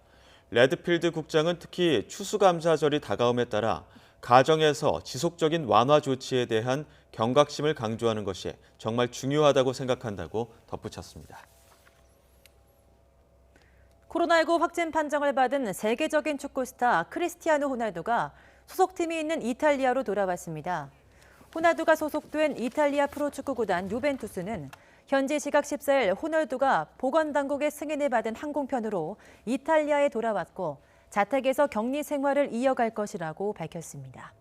S1: 레드필드 국장은 특히 추수감사절이 다가옴에 따라 가정에서 지속적인 완화 조치에 대한 경각심을 강조하는 것이 정말 중요하다고 생각한다고 덧붙였습니다.
S2: 코로나19 확진 판정을 받은 세계적인 축구 스타 크리스티아노 호날두가 소속팀이 있는 이탈리아로 돌아왔습니다. 호날두가 소속된 이탈리아 프로축구구단 유벤투스는 현지 시각 14일 호날두가 보건당국의 승인을 받은 항공편으로 이탈리아에 돌아왔고 자택에서 격리 생활을 이어갈 것이라고 밝혔습니다.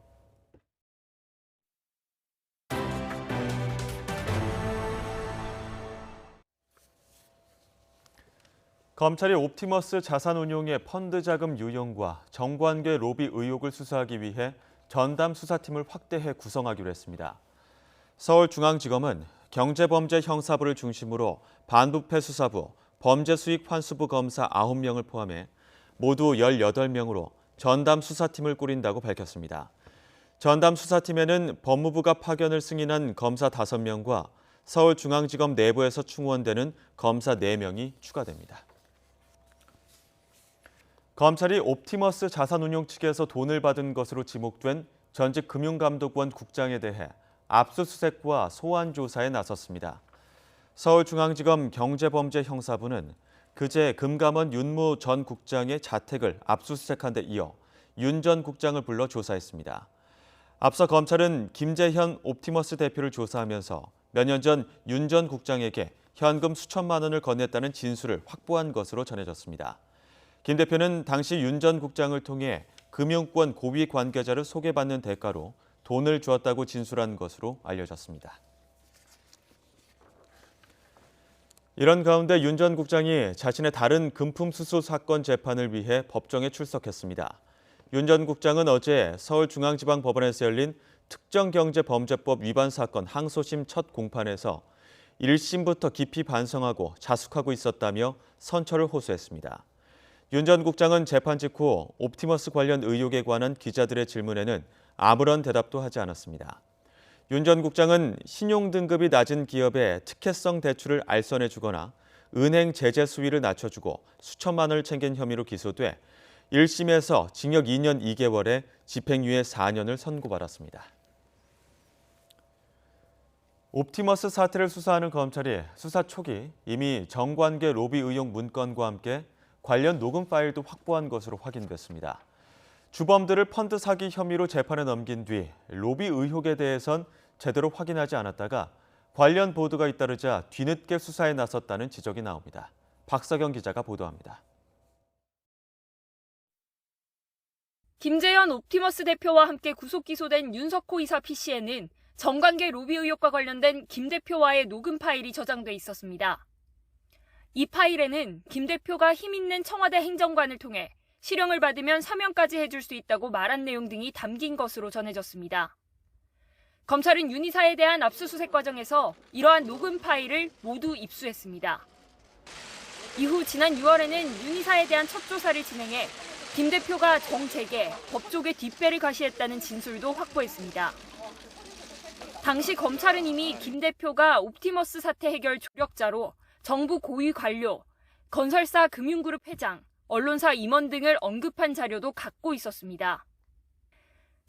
S1: 검찰이 옵티머스 자산운용의 펀드 자금 유용과 정관계 로비 의혹을 수사하기 위해 전담 수사팀을 확대해 구성하기로 했습니다. 서울중앙지검은 경제범죄 형사부를 중심으로 반부패 수사부, 범죄수익 환수부 검사 9명을 포함해 모두 18명으로 전담 수사팀을 꾸린다고 밝혔습니다. 전담 수사팀에는 법무부가 파견을 승인한 검사 5명과 서울중앙지검 내부에서 충원되는 검사 4명이 추가됩니다. 검찰이 옵티머스 자산운용 측에서 돈을 받은 것으로 지목된 전직 금융감독원 국장에 대해 압수수색과 소환 조사에 나섰습니다. 서울중앙지검 경제범죄형사부는 그제 금감원 윤모 전 국장의 자택을 압수수색한 데 이어 윤 전 국장을 불러 조사했습니다. 앞서 검찰은 김재현 옵티머스 대표를 조사하면서 몇 년 전 윤 전 국장에게 현금 수천만 원을 건넸다는 진술을 확보한 것으로 전해졌습니다. 김 대표는 당시 윤 전 국장을 통해 금융권 고위 관계자를 소개받는 대가로 돈을 주었다고 진술한 것으로 알려졌습니다. 이런 가운데 윤 전 국장이 자신의 다른 금품 수수 사건 재판을 위해 법정에 출석했습니다. 윤 전 국장은 어제 서울중앙지방법원에서 열린 특정경제범죄법 위반 사건 항소심 첫 공판에서 1심부터 깊이 반성하고 자숙하고 있었다며 선처를 호소했습니다. 윤 전 국장은 재판 직후 옵티머스 관련 의혹에 관한 기자들의 질문에는 아무런 대답도 하지 않았습니다. 윤 전 국장은 신용 등급이 낮은 기업에 특혜성 대출을 알선해주거나 은행 제재 수위를 낮춰주고 수천만 원을 챙긴 혐의로 기소돼 1심에서 징역 2년 2개월에 집행유예 4년을 선고받았습니다. 옵티머스 사태를 수사하는 검찰이 수사 초기 이미 정관계 로비 의혹 문건과 함께 관련 녹음 파일도 확보한 것으로 확인됐습니다. 주범들을 펀드 사기 혐의로 재판에 넘긴 뒤 로비 의혹에 대해선 제대로 확인하지 않았다가 관련 보도가 잇따르자 뒤늦게 수사에 나섰다는 지적이 나옵니다. 박석영 기자가 보도합니다.
S3: 김재현 옵티머스 대표와 함께 구속 기소된 윤석호 이사 PC에는 정관계 로비 의혹과 관련된 김 대표와의 녹음 파일이 저장돼 있었습니다. 이 파일에는 김 대표가 힘 있는 청와대 행정관을 통해 실형을 받으면 사면까지 해줄 수 있다고 말한 내용 등이 담긴 것으로 전해졌습니다. 검찰은 윤 이사에 대한 압수수색 과정에서 이러한 녹음 파일을 모두 입수했습니다. 이후 지난 6월에는 윤 이사에 대한 첫 조사를 진행해 김 대표가 정재계, 법조계 뒷배를 과시했다는 진술도 확보했습니다. 당시 검찰은 이미 김 대표가 옵티머스 사태 해결 조력자로 정부 고위 관료, 건설사 금융그룹 회장, 언론사 임원 등을 언급한 자료도 갖고 있었습니다.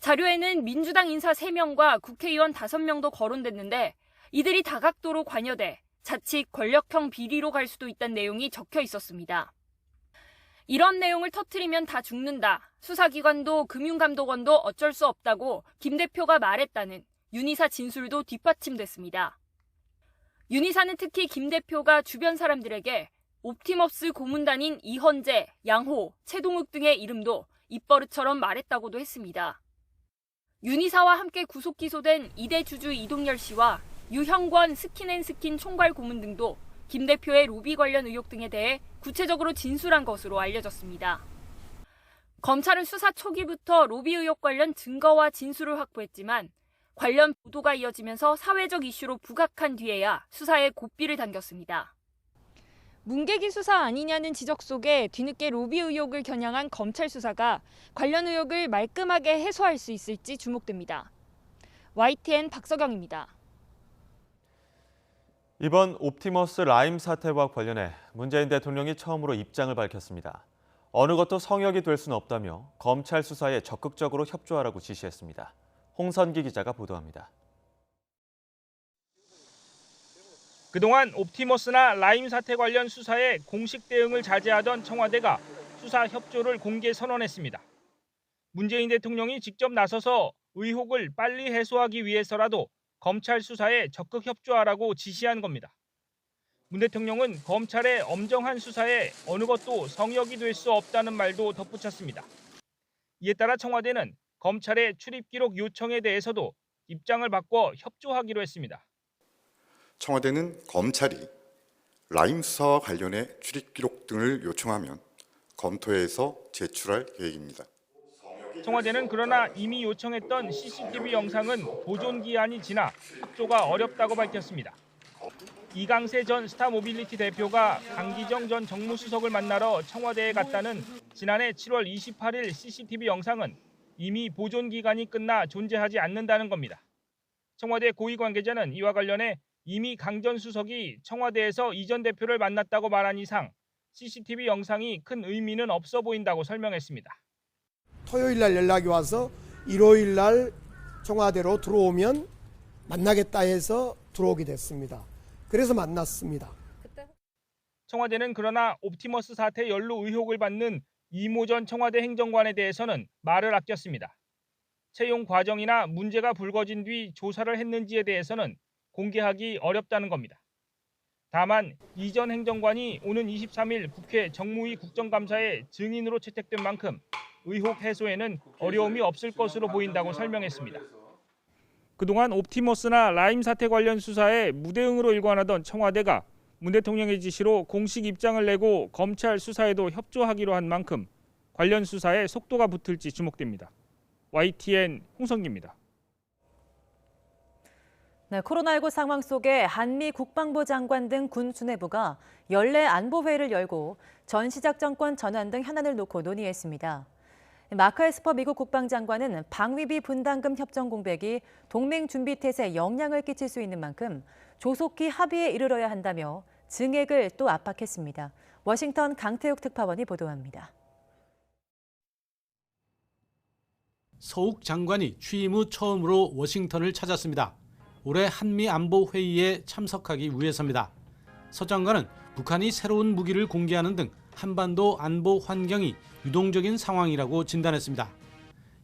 S3: 자료에는 민주당 인사 3명과 국회의원 5명도 거론됐는데 이들이 다각도로 관여돼 자칫 권력형 비리로 갈 수도 있다는 내용이 적혀 있었습니다. 이런 내용을 터뜨리면 다 죽는다. 수사기관도 금융감독원도 어쩔 수 없다고 김 대표가 말했다는 윤 이사 진술도 뒷받침됐습니다. 윤 이사는 특히 김 대표가 주변 사람들에게 옵티머스 고문단인 이헌재, 양호, 최동욱 등의 이름도 입버릇처럼 말했다고도 했습니다. 윤 이사와 함께 구속 기소된 이대 주주 이동열 씨와 유형권 스킨앤스킨 총괄 고문 등도 김 대표의 로비 관련 의혹 등에 대해 구체적으로 진술한 것으로 알려졌습니다. 검찰은 수사 초기부터 로비 의혹 관련 증거와 진술을 확보했지만 관련 보도가 이어지면서 사회적 이슈로 부각한 뒤에야 수사에 고삐를 당겼습니다.
S14: 문개기 수사 아니냐는 지적 속에 뒤늦게 로비 의혹을 겨냥한 검찰 수사가 관련 의혹을 말끔하게 해소할 수 있을지 주목됩니다. YTN 박석영입니다.
S1: 이번 옵티머스 라임 사태와 관련해 문재인 대통령이 처음으로 입장을 밝혔습니다. 어느 것도 성역이 될 수는 없다며 검찰 수사에 적극적으로 협조하라고 지시했습니다. 홍선기 기자가 보도합니다.
S15: 그동안 옵티머스나 라임 사태 관련 수사에 공식 대응을 자제하던 청와대가 수사 협조를 공개 선언했습니다. 문재인 대통령이 직접 나서서 의혹을 빨리 해소하기 위해서라도 검찰 수사에 적극 협조하라고 지시한 겁니다. 문 대통령은 검찰의 엄정한 수사에 어느 것도 성역이 될 수 없다는 말도 덧붙였습니다. 이에 따라 청와대는 검찰의 출입 기록 요청에 대해서도 입장을 바꿔 협조하기로 했습니다.
S16: 청와대는 검찰이 라임 수사와 관련해 출입 기록 등을 요청하면 검토해서 제출할 계획입니다.
S15: 청와대는 그러나 이미 요청했던 CCTV 영상은 보존 기한이 지나 협조가 어렵다고 밝혔습니다. 이강세 전 스타모빌리티 대표가 강기정 전 정무수석을 만나러 청와대에 갔다는 지난해 7월 28일 CCTV 영상은 이미 보존 기간이 끝나 존재하지 않는다는 겁니다. 청와대 고위 관계자는 이와 관련해 이미 강 전 수석이 청와대에서 이 전 대표를 만났다고 말한 이상 CCTV 영상이 큰 의미는 없어 보인다고 설명했습니다.
S4: 토요일 날 연락이 와서 일요일 날 청와대로 들어오면 만나겠다 해서 들어오게 됐습니다. 그래서 만났습니다.
S15: 청와대는 그러나 옵티머스 사태 연루 의혹을 받는 이모 전 청와대 행정관에 대해서는 말을 아꼈습니다. 채용 과정이나 문제가 불거진 뒤 조사를 했는지에 대해서는 공개하기 어렵다는 겁니다. 다만 이 전 행정관이 오는 23일 국회 정무위 국정감사에 증인으로 채택된 만큼 의혹 해소에는 어려움이 없을 것으로 보인다고 설명했습니다. 그동안 옵티머스나 라임 사태 관련 수사에 무대응으로 일관하던 청와대가 문 대통령의 지시로 공식 입장을 내고 검찰 수사에도 협조하기로 한 만큼 관련 수사에 속도가 붙을지 주목됩니다. YTN 홍성기입니다.
S2: 네, 코로나19 상황 속에 한미 국방부 장관 등 군 수뇌부가 연례 안보회의를 열고 전시작전권 전환 등 현안을 놓고 논의했습니다. 마크 에스퍼 미국 국방장관은 방위비 분담금 협정 공백이 동맹 준비 태세에 영향을 끼칠 수 있는 만큼 조속히 합의에 이르러야 한다며 증액을 또 압박했습니다. 워싱턴 강태욱 특파원이 보도합니다.
S17: 서욱 장관이 취임 후 처음으로 워싱턴을 찾았습니다. 올해 한미 안보 회의에 참석하기 위해서입니다. 서 장관은 북한이 새로운 무기를 공개하는 등 한반도 안보 환경이 유동적인 상황이라고 진단했습니다.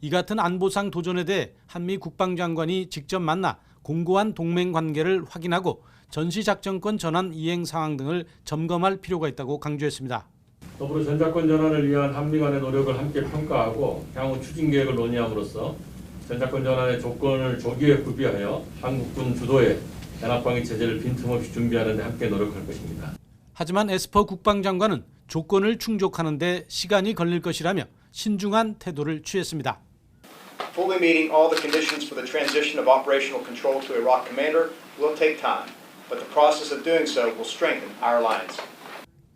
S17: 이 같은 안보상 도전에 대해 한미 국방장관이 직접 만나 공고한 동맹 관계를 확인하고 전시작전권 전환 이행 상황 등을 점검할 필요가 있다고 강조했습니다.
S18: 더불어 전작권 전환을 위한 한미 간의 노력을 함께 평가하고 향후 추진 계획을 논의함으로써 전작권 전환의 조건을 조기에 구비하여 한국군 주도의 연합방위 체제를 빈틈없이 준비하는 데 함께 노력할 것입니다.
S17: 하지만 에스퍼 국방장관은 조건을 충족하는 데 시간이 걸릴 것이라며 신중한 태도를 취했습니다.
S19: Fully meeting all the conditions for the transition of operational control to Iraq commander will take time, but the process of doing so will strengthen our alliance.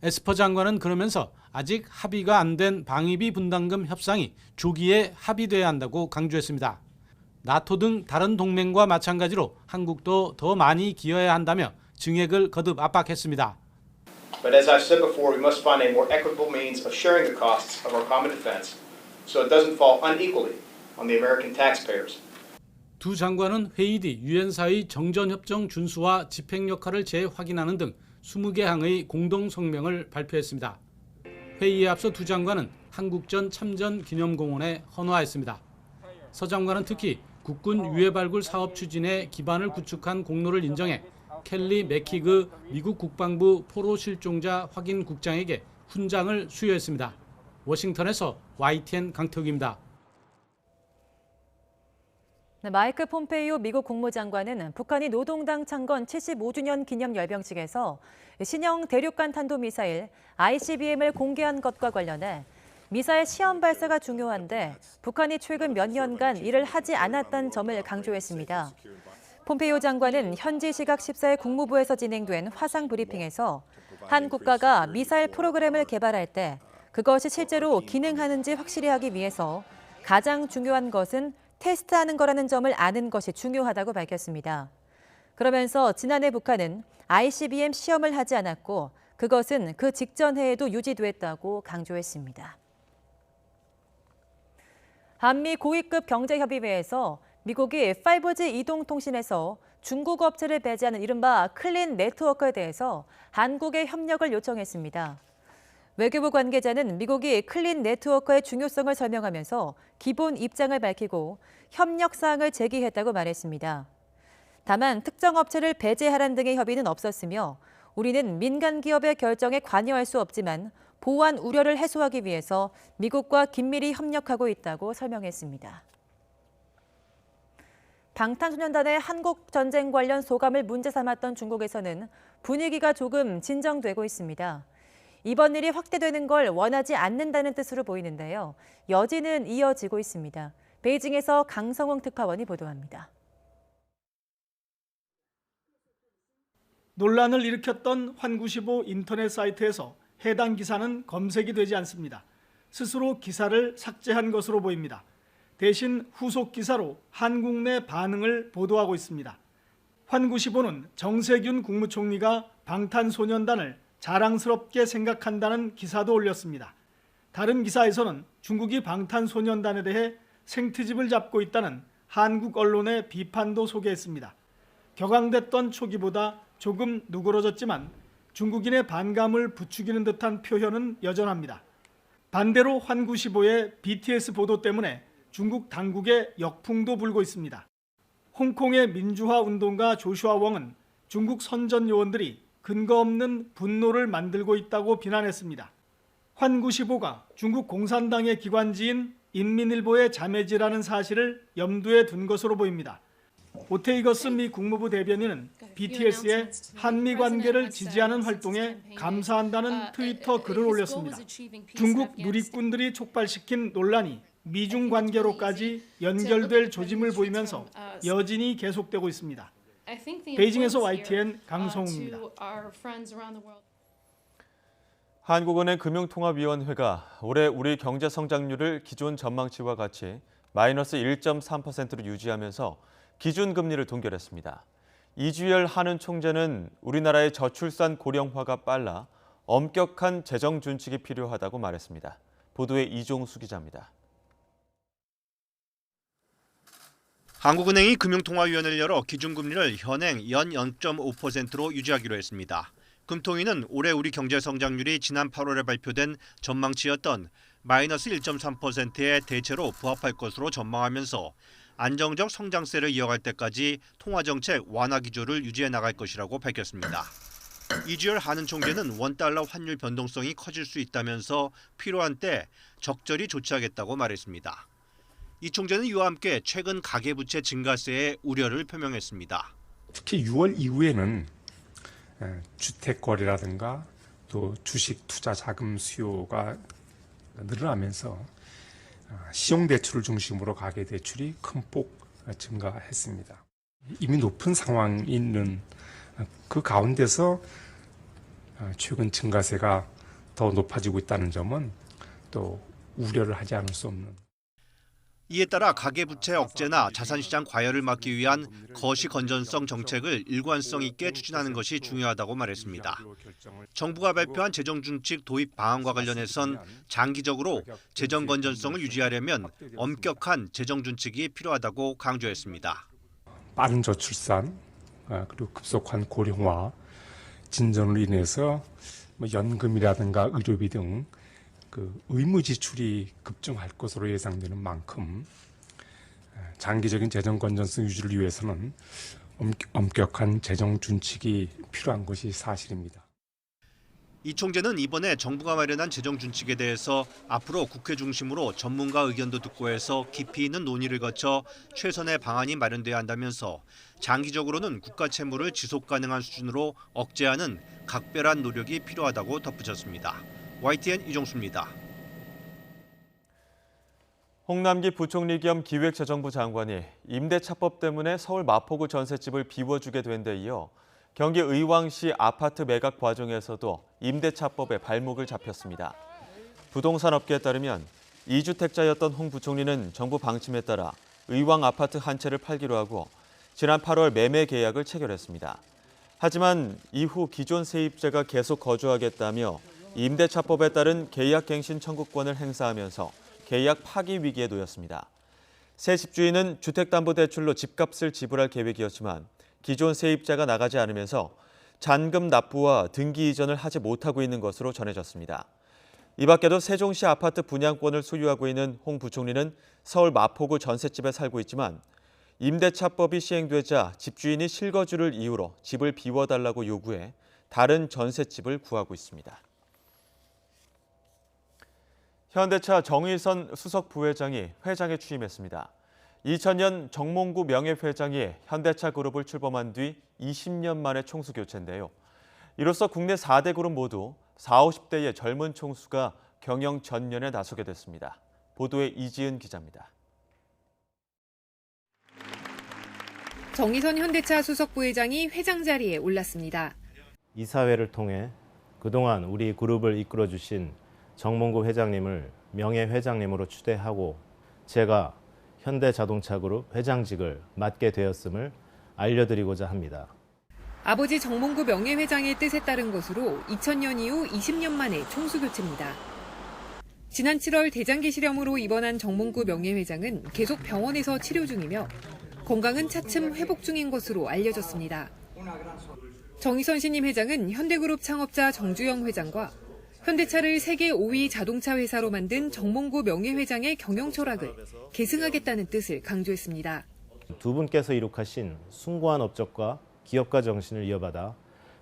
S17: 에스퍼 장관은 그러면서 아직 합의가 안 된 방위비 분담금 협상이 조기에 합의돼야 한다고 강조했습니다. 나토 등 다른 동맹과 마찬가지로 한국도 더 많이 기여해야 한다며 증액을 거듭 압박했습니다.
S19: But as I've said before, we must find a more equitable means of sharing the costs of our common defense, so it doesn't fall unequally on the American taxpayers.
S17: 두 장관은 회의 뒤 유엔사의 정전협정 준수와 집행 역할을 재확인하는 등 20개 항의 공동 성명을 발표했습니다. 회의에 앞서 두 장관은 한국전 참전 기념공원에 헌화했습니다. 서 장관은 특히 국군 유해 발굴 사업 추진에 기반을 구축한 공로를 인정해 켈리 맥키그 미국 국방부 포로 실종자 확인 국장에게 훈장을 수여했습니다. 워싱턴에서 YTN 강태욱입니다.
S2: 네, 마이크 폼페이오 미국 국무장관은 북한이 노동당 창건 75주년 기념 열병식에서 신형 대륙간 탄도미사일 ICBM을 공개한 것과 관련해 미사일 시험 발사가 중요한데 북한이 최근 몇 년간 이를 하지 않았다는 점을 강조했습니다. 폼페이오 장관은 현지 시각 14일 국무부에서 진행된 화상 브리핑에서 한 국가가 미사일 프로그램을 개발할 때 그것이 실제로 기능하는지 확실히 하기 위해서 가장 중요한 것은 테스트하는 거라는 점을 아는 것이 중요하다고 밝혔습니다. 그러면서 지난해 북한은 ICBM 시험을 하지 않았고 그것은 그 직전 해에도 유지됐다고 강조했습니다. 한미 고위급 경제협의회에서 미국이 5G 이동통신에서 중국 업체를 배제하는 이른바 클린 네트워크에 대해서 한국의 협력을 요청했습니다. 외교부 관계자는 미국이 클린 네트워크의 중요성을 설명하면서 기본 입장을 밝히고 협력 사항을 제기했다고 말했습니다. 다만 특정 업체를 배제하라는 등의 협의는 없었으며 우리는 민간 기업의 결정에 관여할 수 없지만 보안 우려를 해소하기 위해서 미국과 긴밀히 협력하고 있다고 설명했습니다. 방탄소년단의 한국 전쟁 관련 소감을 문제 삼았던 중국에서는 분위기가 조금 진정되고 있습니다. 이번 일이 확대되는 걸 원하지 않는다는 뜻으로 보이는데요. 여지는 이어지고 있습니다. 베이징에서 강성홍 특파원이 보도합니다.
S20: 논란을 일으켰던 환구시보 인터넷 사이트에서 해당 기사는 검색이 되지 않습니다. 스스로 기사를 삭제한 것으로 보입니다. 대신 후속 기사로 한국 내 반응을 보도하고 있습니다. 환95는 정세균 국무총리가 방탄소년단을 자랑스럽게 생각한다는 기사도 올렸습니다. 다른 기사에서는 중국이 방탄소년단에 대해 생트집을 잡고 있다는 한국 언론의 비판도 소개했습니다. 격앙됐던 초기보다 조금 누그러졌지만 중국인의 반감을 부추기는 듯한 표현은 여전합니다. 반대로 환95의 BTS 보도 때문에 중국 당국의 역풍도 불고 있습니다. 홍콩의 민주화 운동가 조슈아 웡은 중국 선전 요원들이 근거 없는 분노를 만들고 있다고 비난했습니다. 환95가 중국 공산당의 기관지인 인민일보의 자매지라는 사실을 염두에 둔 것으로 보입니다. 오테이거스 미 국무부 대변인은 BTS의 한미 관계를 지지하는 활동에 감사한다는 트위터 글을 올렸습니다. 중국 누리꾼들이 촉발시킨 논란이 미중 관계로까지 연결될 조짐을 보이면서 여진이 계속되고 있습니다. 베이징에서 YTN 강성우입니다.
S1: 한국은행 금융통화위원회가 올해 우리 경제 성장률을 기존 전망치와 같이 마이너스 1.3%로 유지하면서 기준금리를 동결했습니다. 이주열 한은 총재는 우리나라의 저출산 고령화가 빨라 엄격한 재정 준칙이 필요하다고 말했습니다. 보도에 이종수 기자입니다.
S5: 한국은행이 금융통화위원회를 열어 기준금리를 현행 연 0.5%로 유지하기로 했습니다. 금통위는 올해 우리 경제 성장률이 지난 8월에 발표된 전망치였던 마이너스 1.3%에 대체로 부합할 것으로 전망하면서 안정적 성장세를 이어갈 때까지 통화정책 완화 기조를 유지해 나갈 것이라고 밝혔습니다. 이주열 한은 총재는 원달러 환율 변동성이 커질 수 있다면서 필요한 때 적절히 조치하겠다고 말했습니다. 이 총재는 이와 함께 최근 가계부채 증가세에 우려를 표명했습니다.
S6: 특히 6월 이후에는 주택 거래라든가 또 주식 투자 자금 수요가 늘어나면서 시용대출을 중심으로 가계대출이 큰 폭 증가했습니다. 이미 높은 상황이 있는 그 가운데서 최근 증가세가 더 높아지고 있다는 점은 또 우려를 하지 않을 수 없는.
S5: 이에 따라 가계부채 억제나 자산시장 과열을 막기 위한 거시 건전성 정책을 일관성 있게 추진하는 것이 중요하다고 말했습니다. 정부가 발표한 재정준칙 도입 방안과 관련해선 장기적으로 재정 건전성을 유지하려면 엄격한 재정준칙이 필요하다고 강조했습니다.
S6: 빠른 저출산 그리고 급속한 고령화 진전으로 인해서 연금이라든가 의료비 등 의무 지출이 급증할 것으로 예상되는 만큼 장기적인 재정 건전성 유지를 위해서는 엄격한 재정 준칙이 필요한 것이 사실입니다.
S5: 이 총재는 이번에 정부가 마련한 재정 준칙에 대해서 앞으로 국회 중심으로 전문가 의견도 듣고 해서 깊이 있는 논의를 거쳐 최선의 방안이 마련돼야 한다면서 장기적으로는 국가 채무를 지속 가능한 수준으로 억제하는 각별한 노력이 필요하다고 덧붙였습니다. YTN 이종수입니다.
S1: 홍남기 부총리 겸 기획재정부 장관이 임대차법 때문에 서울 마포구 전셋집을 비워주게 된 데 이어 경기 의왕시 아파트 매각 과정에서도 임대차법에 발목을 잡혔습니다. 부동산 업계에 따르면 2주택자였던 홍 부총리는 정부 방침에 따라 의왕 아파트 한 채를 팔기로 하고 지난 8월 매매 계약을 체결했습니다. 하지만 이후 기존 세입자가 계속 거주하겠다며 임대차법에 따른 계약갱신 청구권을 행사하면서 계약 파기 위기에 놓였습니다. 새 집주인은 주택담보대출로 집값을 지불할 계획이었지만 기존 세입자가 나가지 않으면서 잔금 납부와 등기 이전을 하지 못하고 있는 것으로 전해졌습니다. 이 밖에도 세종시 아파트 분양권을 소유하고 있는 홍 부총리는 서울 마포구 전셋집에 살고 있지만 임대차법이 시행되자 집주인이 실거주를 이유로 집을 비워달라고 요구해 다른 전셋집을 구하고 있습니다. 현대차 정의선 수석 부회장이 회장에 취임했습니다. 2000년 정몽구 명예회장이 현대차 그룹을 출범한 뒤 20년 만에 총수 교체인데요. 이로써 국내 4대 그룹 모두 40, 50대의 젊은 총수가 경영 전면에 나서게 됐습니다. 보도에 이지은 기자입니다.
S7: 정의선 현대차 수석 부회장이 회장 자리에 올랐습니다.
S21: 이사회를 통해 그동안 우리 그룹을 이끌어주신 정몽구 회장님을 명예회장님으로 추대하고 제가 현대자동차그룹 회장직을 맡게 되었음을 알려드리고자 합니다.
S7: 아버지 정몽구 명예회장의 뜻에 따른 것으로 2000년 이후 20년 만에 총수교체입니다. 지난 7월 대장기 실염으로 입원한 정몽구 명예회장은 계속 병원에서 치료 중이며 건강은 차츰 회복 중인 것으로 알려졌습니다. 정의선 신임 회장은 현대그룹 창업자 정주영 회장과 현대차를 세계 5위 자동차 회사로 만든 정몽구 명예회장의 경영 철학을 계승하겠다는 뜻을 강조했습니다.
S21: 두 분께서 이룩하신 숭고한 업적과 기업가 정신을 이어받아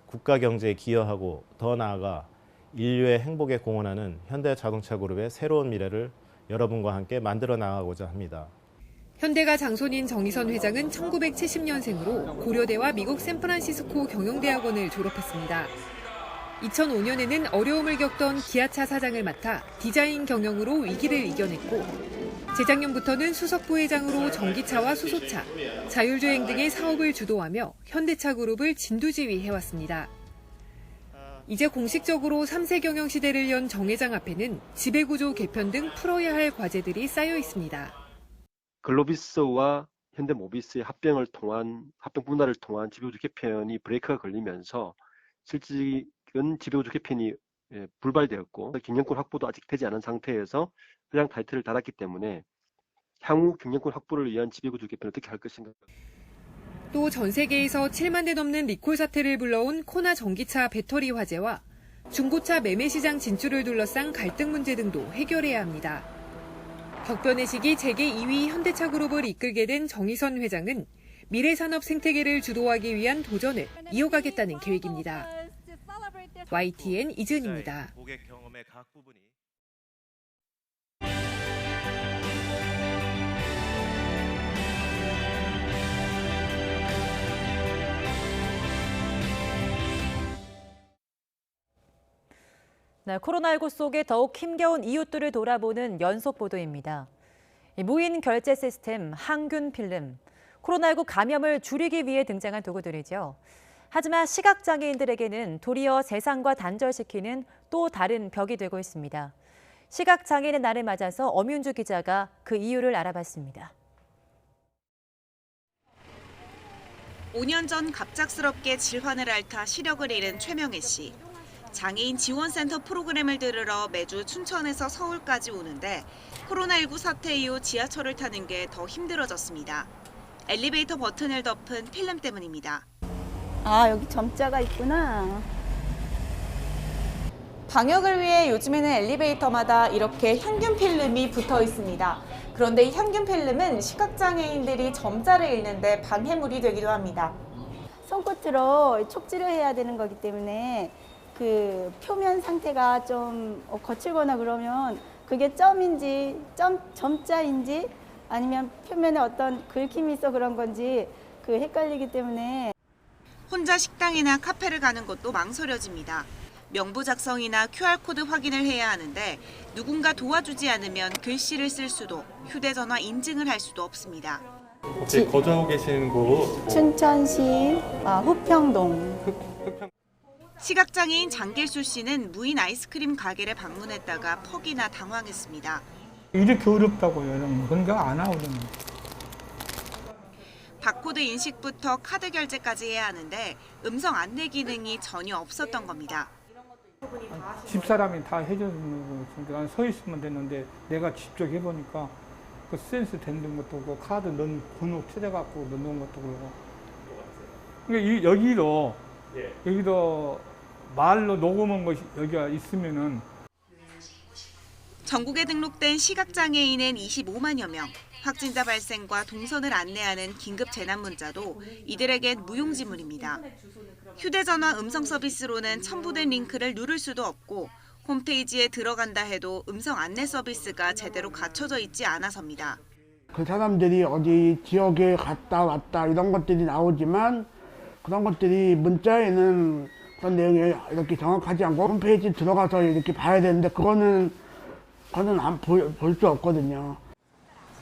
S21: 국가 경제에 기여하고 더 나아가 인류의 행복에 공헌하는 현대자동차그룹의 새로운 미래를 여러분과 함께 만들어 나가고자 합니다.
S7: 현대가 장손인 정의선 회장은 1970년생으로 고려대와 미국 샌프란시스코 경영대학원을 졸업했습니다. 2005년에는 어려움을 겪던 기아차 사장을 맡아 디자인 경영으로 위기를 이겨냈고 재작년부터는 수석 부회장으로 전기차와 수소차, 자율주행 등의 사업을 주도하며 현대차 그룹을 진두지휘해왔습니다. 이제 공식적으로 3세 경영 시대를 연 정 회장 앞에는 지배구조 개편 등 풀어야 할 과제들이 쌓여 있습니다.
S9: 글로비스와 현대모비스의 합병 분할을 통한 지배구조 개편이 브레이크가 걸리면서 실질은 지배구조 개편이 불발되었고 경영권 확보도 아직 되지 않은 상태에서 회장 타이틀을 달았기 때문에 향후 경영권 확보를 위한 지배구조 개편을 어떻게 할 것인가.
S7: 또 전 세계에서 7만 대 넘는 리콜 사태를 불러온 코나 전기차 배터리 화재와 중고차 매매 시장 진출을 둘러싼 갈등 문제 등도 해결해야 합니다. 격변의 시기 재계 2위 현대차 그룹을 이끌게 된 정의선 회장은 미래 산업 생태계를 주도하기 위한 도전을 이어가겠다는 계획입니다. YTN 이지은입니다.
S2: 네, 코로나19 속에 더욱 힘겨운 이웃들을 돌아보는 연속 보도입니다. 무인 결제 시스템 항균 필름, 코로나19 감염을 줄이기 위해 등장한 도구들이죠. 하지만 시각장애인들에게는 도리어 세상과 단절시키는 또 다른 벽이 되고 있습니다. 시각장애인의 날을 맞아서 엄윤주 기자가 그 이유를 알아봤습니다.
S10: 5년 전 갑작스럽게 질환을 앓다 시력을 잃은 최명혜 씨. 장애인 지원센터 프로그램을 들으러 매주 춘천에서 서울까지 오는데 코로나19 사태 이후 지하철을 타는 게 더 힘들어졌습니다. 엘리베이터 버튼을 덮은 필름 때문입니다.
S22: 아, 여기 점자가 있구나.
S23: 방역을 위해 요즘에는 엘리베이터마다 이렇게 향균 필름이 붙어 있습니다. 그런데 이 향균 필름은 시각장애인들이 점자를 읽는데 방해물이 되기도 합니다.
S22: 손끝으로 촉지를 해야 되는 거기 때문에 그 표면 상태가 좀 거칠거나 그러면 그게 점인지 점자인지 아니면 표면에 어떤 긁힘이 있어 그런 건지 그 헷갈리기 때문에
S10: 혼자 식당이나 카페를 가는 것도 망설여집니다. 명부 작성이나 QR코드 확인을 해야 하는데 누군가 도와주지 않으면 글씨를 쓸 수도 휴대전화 인증을 할 수도 없습니다.
S24: 혹시 거주하고 계신 곳?
S22: 춘천시 후평동.
S10: 시각장애인 장길수 씨는 무인 아이스크림 가게를 방문했다가 퍽이나 당황했습니다.
S25: 이렇게 어렵다고요. 그런 거 안 하거든요.
S10: 바코드 인식부터 카드 결제까지 해야 하는데 음성 안내 기능이 전혀 없었던 겁니다.
S25: 집사람이 다 해주는 거 난 서 있으면 됐는데 내가 직접 해보니까 그 센스 되는 것도 그렇고 카드 넣는 번호 찾아갖고 넣는 것도 그렇고 그러니까 여기도 말로 녹음한 것이 여기가 있으면은
S10: 전국에 등록된 시각장애인은 25만여 명. 확진자 발생과 동선을 안내하는 긴급 재난 문자도 이들에겐 무용지물입니다. 휴대전화 음성 서비스로는 첨부된 링크를 누를 수도 없고 홈페이지에 들어간다 해도 음성 안내 서비스가 제대로 갖춰져 있지 않아서입니다.
S26: 그 사람들이 어디 지역에 갔다 왔다 이런 것들이 나오지만 그런 것들이 문자에는 그런 내용이 이렇게 정확하지 않고 홈페이지 들어가서 이렇게 봐야 되는데 그거는 볼 수 없거든요.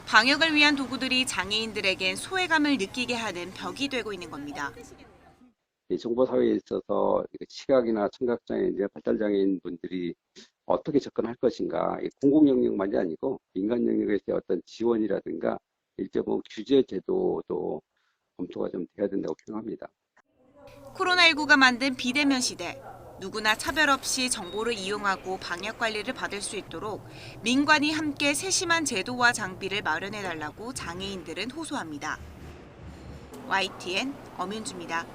S10: 방역을 위한 도구들이 장애인들에겐 소외감을 느끼게 하는 벽이 되고 있는 겁니다.
S28: 정보사회에 있어서 시각이나 청각장애인, 발달장애인 분들이 어떻게 접근할 것인가, 공공 영역만이 아니고 민간 영역에서의 어떤 지원이라든가 일정 규제 제도도 검토가 좀 돼야 된다고 생각합니다.
S10: 코로나19가 만든 비대면 시대. 누구나 차별 없이 정보를 이용하고 방역 관리를 받을 수 있도록 민관이 함께 세심한 제도와 장비를 마련해달라고 장애인들은 호소합니다. YTN 엄윤주입니다.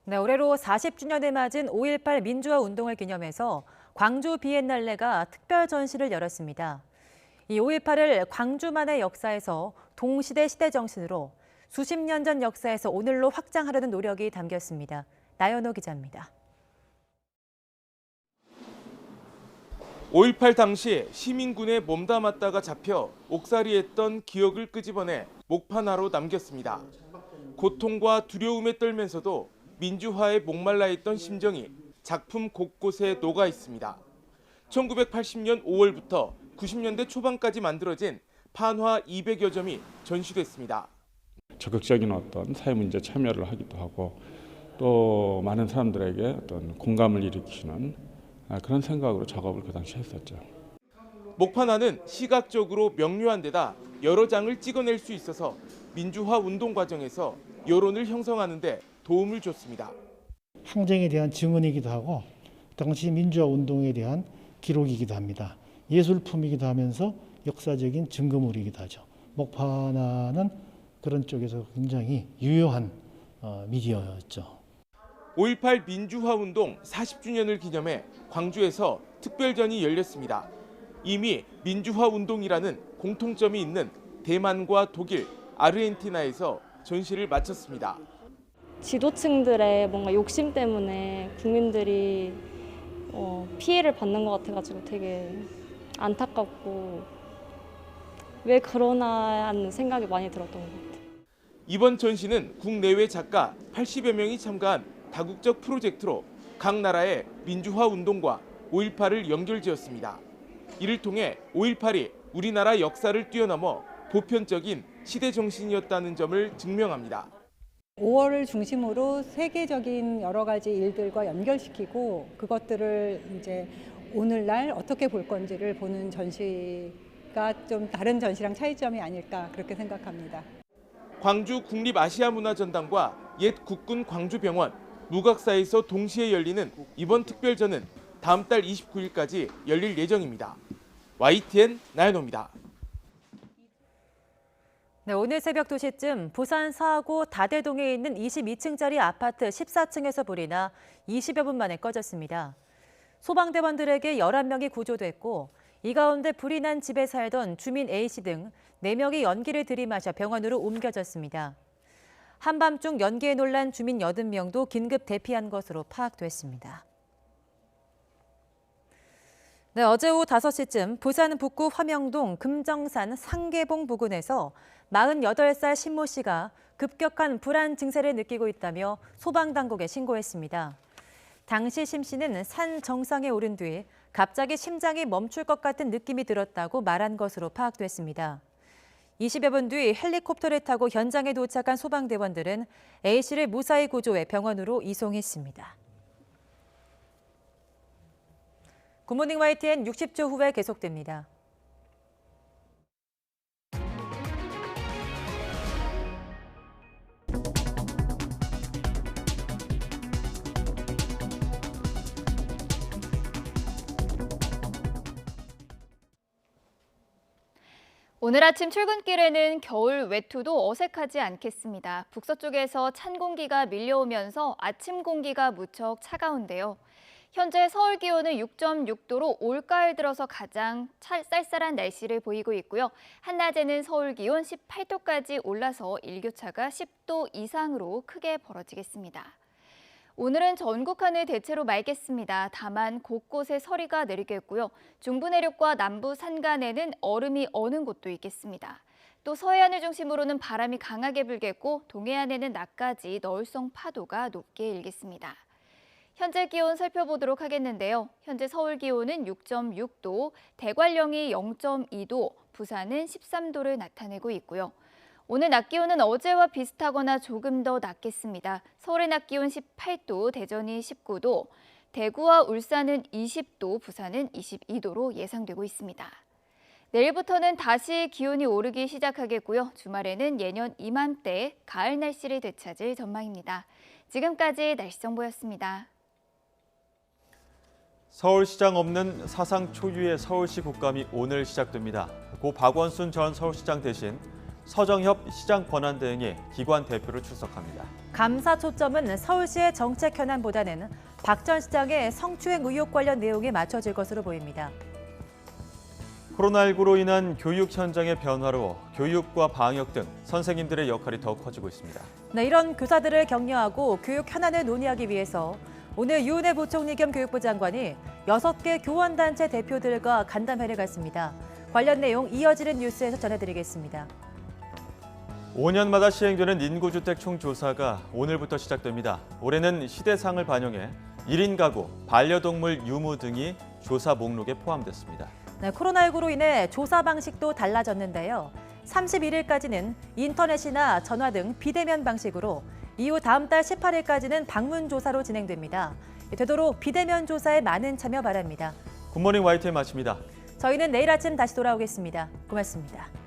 S2: 네, 올해로 40주년을 맞은 5.18 민주화 운동을 기념해서 광주 비엔날레가 특별 전시를 열었습니다. 이 5.18을 광주만의 역사에서 동시대 시대 정신으로 수십 년 전 역사에서 오늘로 확장하려는 노력이 담겼습니다. 나연호 기자입니다.
S3: 5.18 당시 시민군에 몸담았다가 잡혀 옥살이했던 기억을 끄집어내 목판화로 남겼습니다. 고통과 두려움에 떨면서도 민주화에 목말라 있던 심정이 작품 곳곳에 녹아 있습니다. 1980년 5월부터 90년대 초반까지 만들어진 판화 200여 점이 전시됐습니다.
S8: 적극적인 어떤 사회문제 참여를 하기도 하고 또 많은 사람들에게 어떤 공감을 일으키는 그런 생각으로 작업을 그 당시 했었죠.
S3: 목판화는 시각적으로 명료한 데다 여러 장을 찍어낼 수 있어서 민주화 운동 과정에서 여론을 형성하는 데 도움을 줬습니다.
S11: 항쟁에 대한 증언이기도 하고 당시 민주화 운동에 대한 기록이기도 합니다. 예술품이기도 하면서 역사적인 증거물이기도 하죠. 목판화는 그런 쪽에서 굉장히 유효한 미디어였죠.
S3: 5.18 민주화 운동 40주년을 기념해 광주에서 특별전이 열렸습니다. 이미 민주화 운동이라는 공통점이 있는 대만과 독일, 아르헨티나에서 전시를 마쳤습니다.
S12: 지도층들의 뭔가 욕심 때문에 국민들이 피해를 받는 것 같아가지고 되게 안타깝고 왜 그러나 하는 생각이 많이 들었던 것 같아요.
S3: 이번 전시는 국내외 작가 80여 명이 참가한 다국적 프로젝트로 각 나라의 민주화 운동과 5.18을 연결지었습니다. 이를 통해 5.18이 우리나라 역사를 뛰어넘어 보편적인 시대 정신이었다는 점을 증명합니다.
S13: 5월을 중심으로 세계적인 여러 가지 일들과 연결시키고 그것들을 이제 오늘날 어떻게 볼 건지를 보는 전시가 좀 다른 전시랑 차이점이 아닐까 그렇게 생각합니다.
S3: 광주 국립아시아문화전당과 옛 국군 광주병원, 무각사에서 동시에 열리는 이번 특별전은 다음 달 29일까지 열릴 예정입니다. YTN 나연호입니다.
S2: 네, 오늘 새벽 2시쯤 부산 서하구 다대동에 있는 22층짜리 아파트 14층에서 불이 나 20여 분 만에 꺼졌습니다. 소방대원들에게 11명이 구조됐고 이 가운데 불이 난 집에 살던 주민 A씨 등 4명이 연기를 들이마셔 병원으로 옮겨졌습니다. 한밤중 연기에 놀란 주민 80명도 긴급 대피한 것으로 파악됐습니다. 네, 어제 오후 5시쯤 부산 북구 화명동 금정산 상계봉 부근에서 48살 신모 씨가 급격한 불안 증세를 느끼고 있다며 소방당국에 신고했습니다. 당시 심 씨는 산 정상에 오른 뒤 갑자기 심장이 멈출 것 같은 느낌이 들었다고 말한 것으로 파악됐습니다. 20여 분 뒤 헬리콥터를 타고 현장에 도착한 소방대원들은 A씨를 무사히 구조해 병원으로 이송했습니다. 굿모닝 YTN 60초 후에 계속됩니다.
S14: 오늘 아침 출근길에는 겨울 외투도 어색하지 않겠습니다. 북서쪽에서 찬 공기가 밀려오면서 아침 공기가 무척 차가운데요. 현재 서울 기온은 6.6도로 올가을 들어서 가장 쌀쌀한 날씨를 보이고 있고요. 한낮에는 서울 기온 18도까지 올라서 일교차가 10도 이상으로 크게 벌어지겠습니다. 오늘은 전국 하늘 대체로 맑겠습니다. 다만 곳곳에 서리가 내리겠고요. 중부 내륙과 남부 산간에는 얼음이 어는 곳도 있겠습니다. 또 서해안을 중심으로는 바람이 강하게 불겠고 동해안에는 낮까지 너울성 파도가 높게 일겠습니다. 현재 기온 살펴보도록 하겠는데요. 현재 서울 기온은 6.6도, 대관령이 0.2도, 부산은 13도를 나타내고 있고요. 오늘 낮 기온은 어제와 비슷하거나 조금 더 낮겠습니다. 서울의 낮 기온 18도, 대전이 19도, 대구와 울산은 20도, 부산은 22도로 예상되고 있습니다. 내일부터는 다시 기온이 오르기 시작하겠고요. 주말에는 예년 이맘때 가을 날씨를 되찾을 전망입니다. 지금까지 날씨 정보였습니다.
S1: 서울시장 없는 사상 초유의 서울시 국감이 오늘 시작됩니다. 고 박원순 전 서울시장 대신 서정협 시장 권한대행이 기관 대표로 출석합니다.
S2: 감사 초점은 서울시의 정책 현안보다는 박 전 시장의 성추행 의혹 관련 내용에 맞춰질 것으로 보입니다.
S1: 코로나19로 인한 교육 현장의 변화로 교육과 방역 등 선생님들의 역할이 더 커지고 있습니다.
S2: 네, 이런 교사들을 격려하고 교육 현안을 논의하기 위해서 오늘 유은혜 부총리 겸 교육부 장관이 6개 교원단체 대표들과 간담회를 갖습니다. 관련 내용 이어지는 뉴스에서 전해드리겠습니다.
S1: 5년마다 시행되는 인구주택 총조사가 오늘부터 시작됩니다. 올해는 시대상을 반영해 1인 가구, 반려동물 유무 등이 조사 목록에 포함됐습니다.
S2: 네, 코로나19로 인해 조사 방식도 달라졌는데요. 31일까지는 인터넷이나 전화 등 비대면 방식으로 이후 다음 달 18일까지는 방문 조사로 진행됩니다. 되도록 비대면 조사에 많은 참여 바랍니다.
S1: 굿모닝 YTN 마칩니다.
S2: 저희는 내일 아침 다시 돌아오겠습니다. 고맙습니다.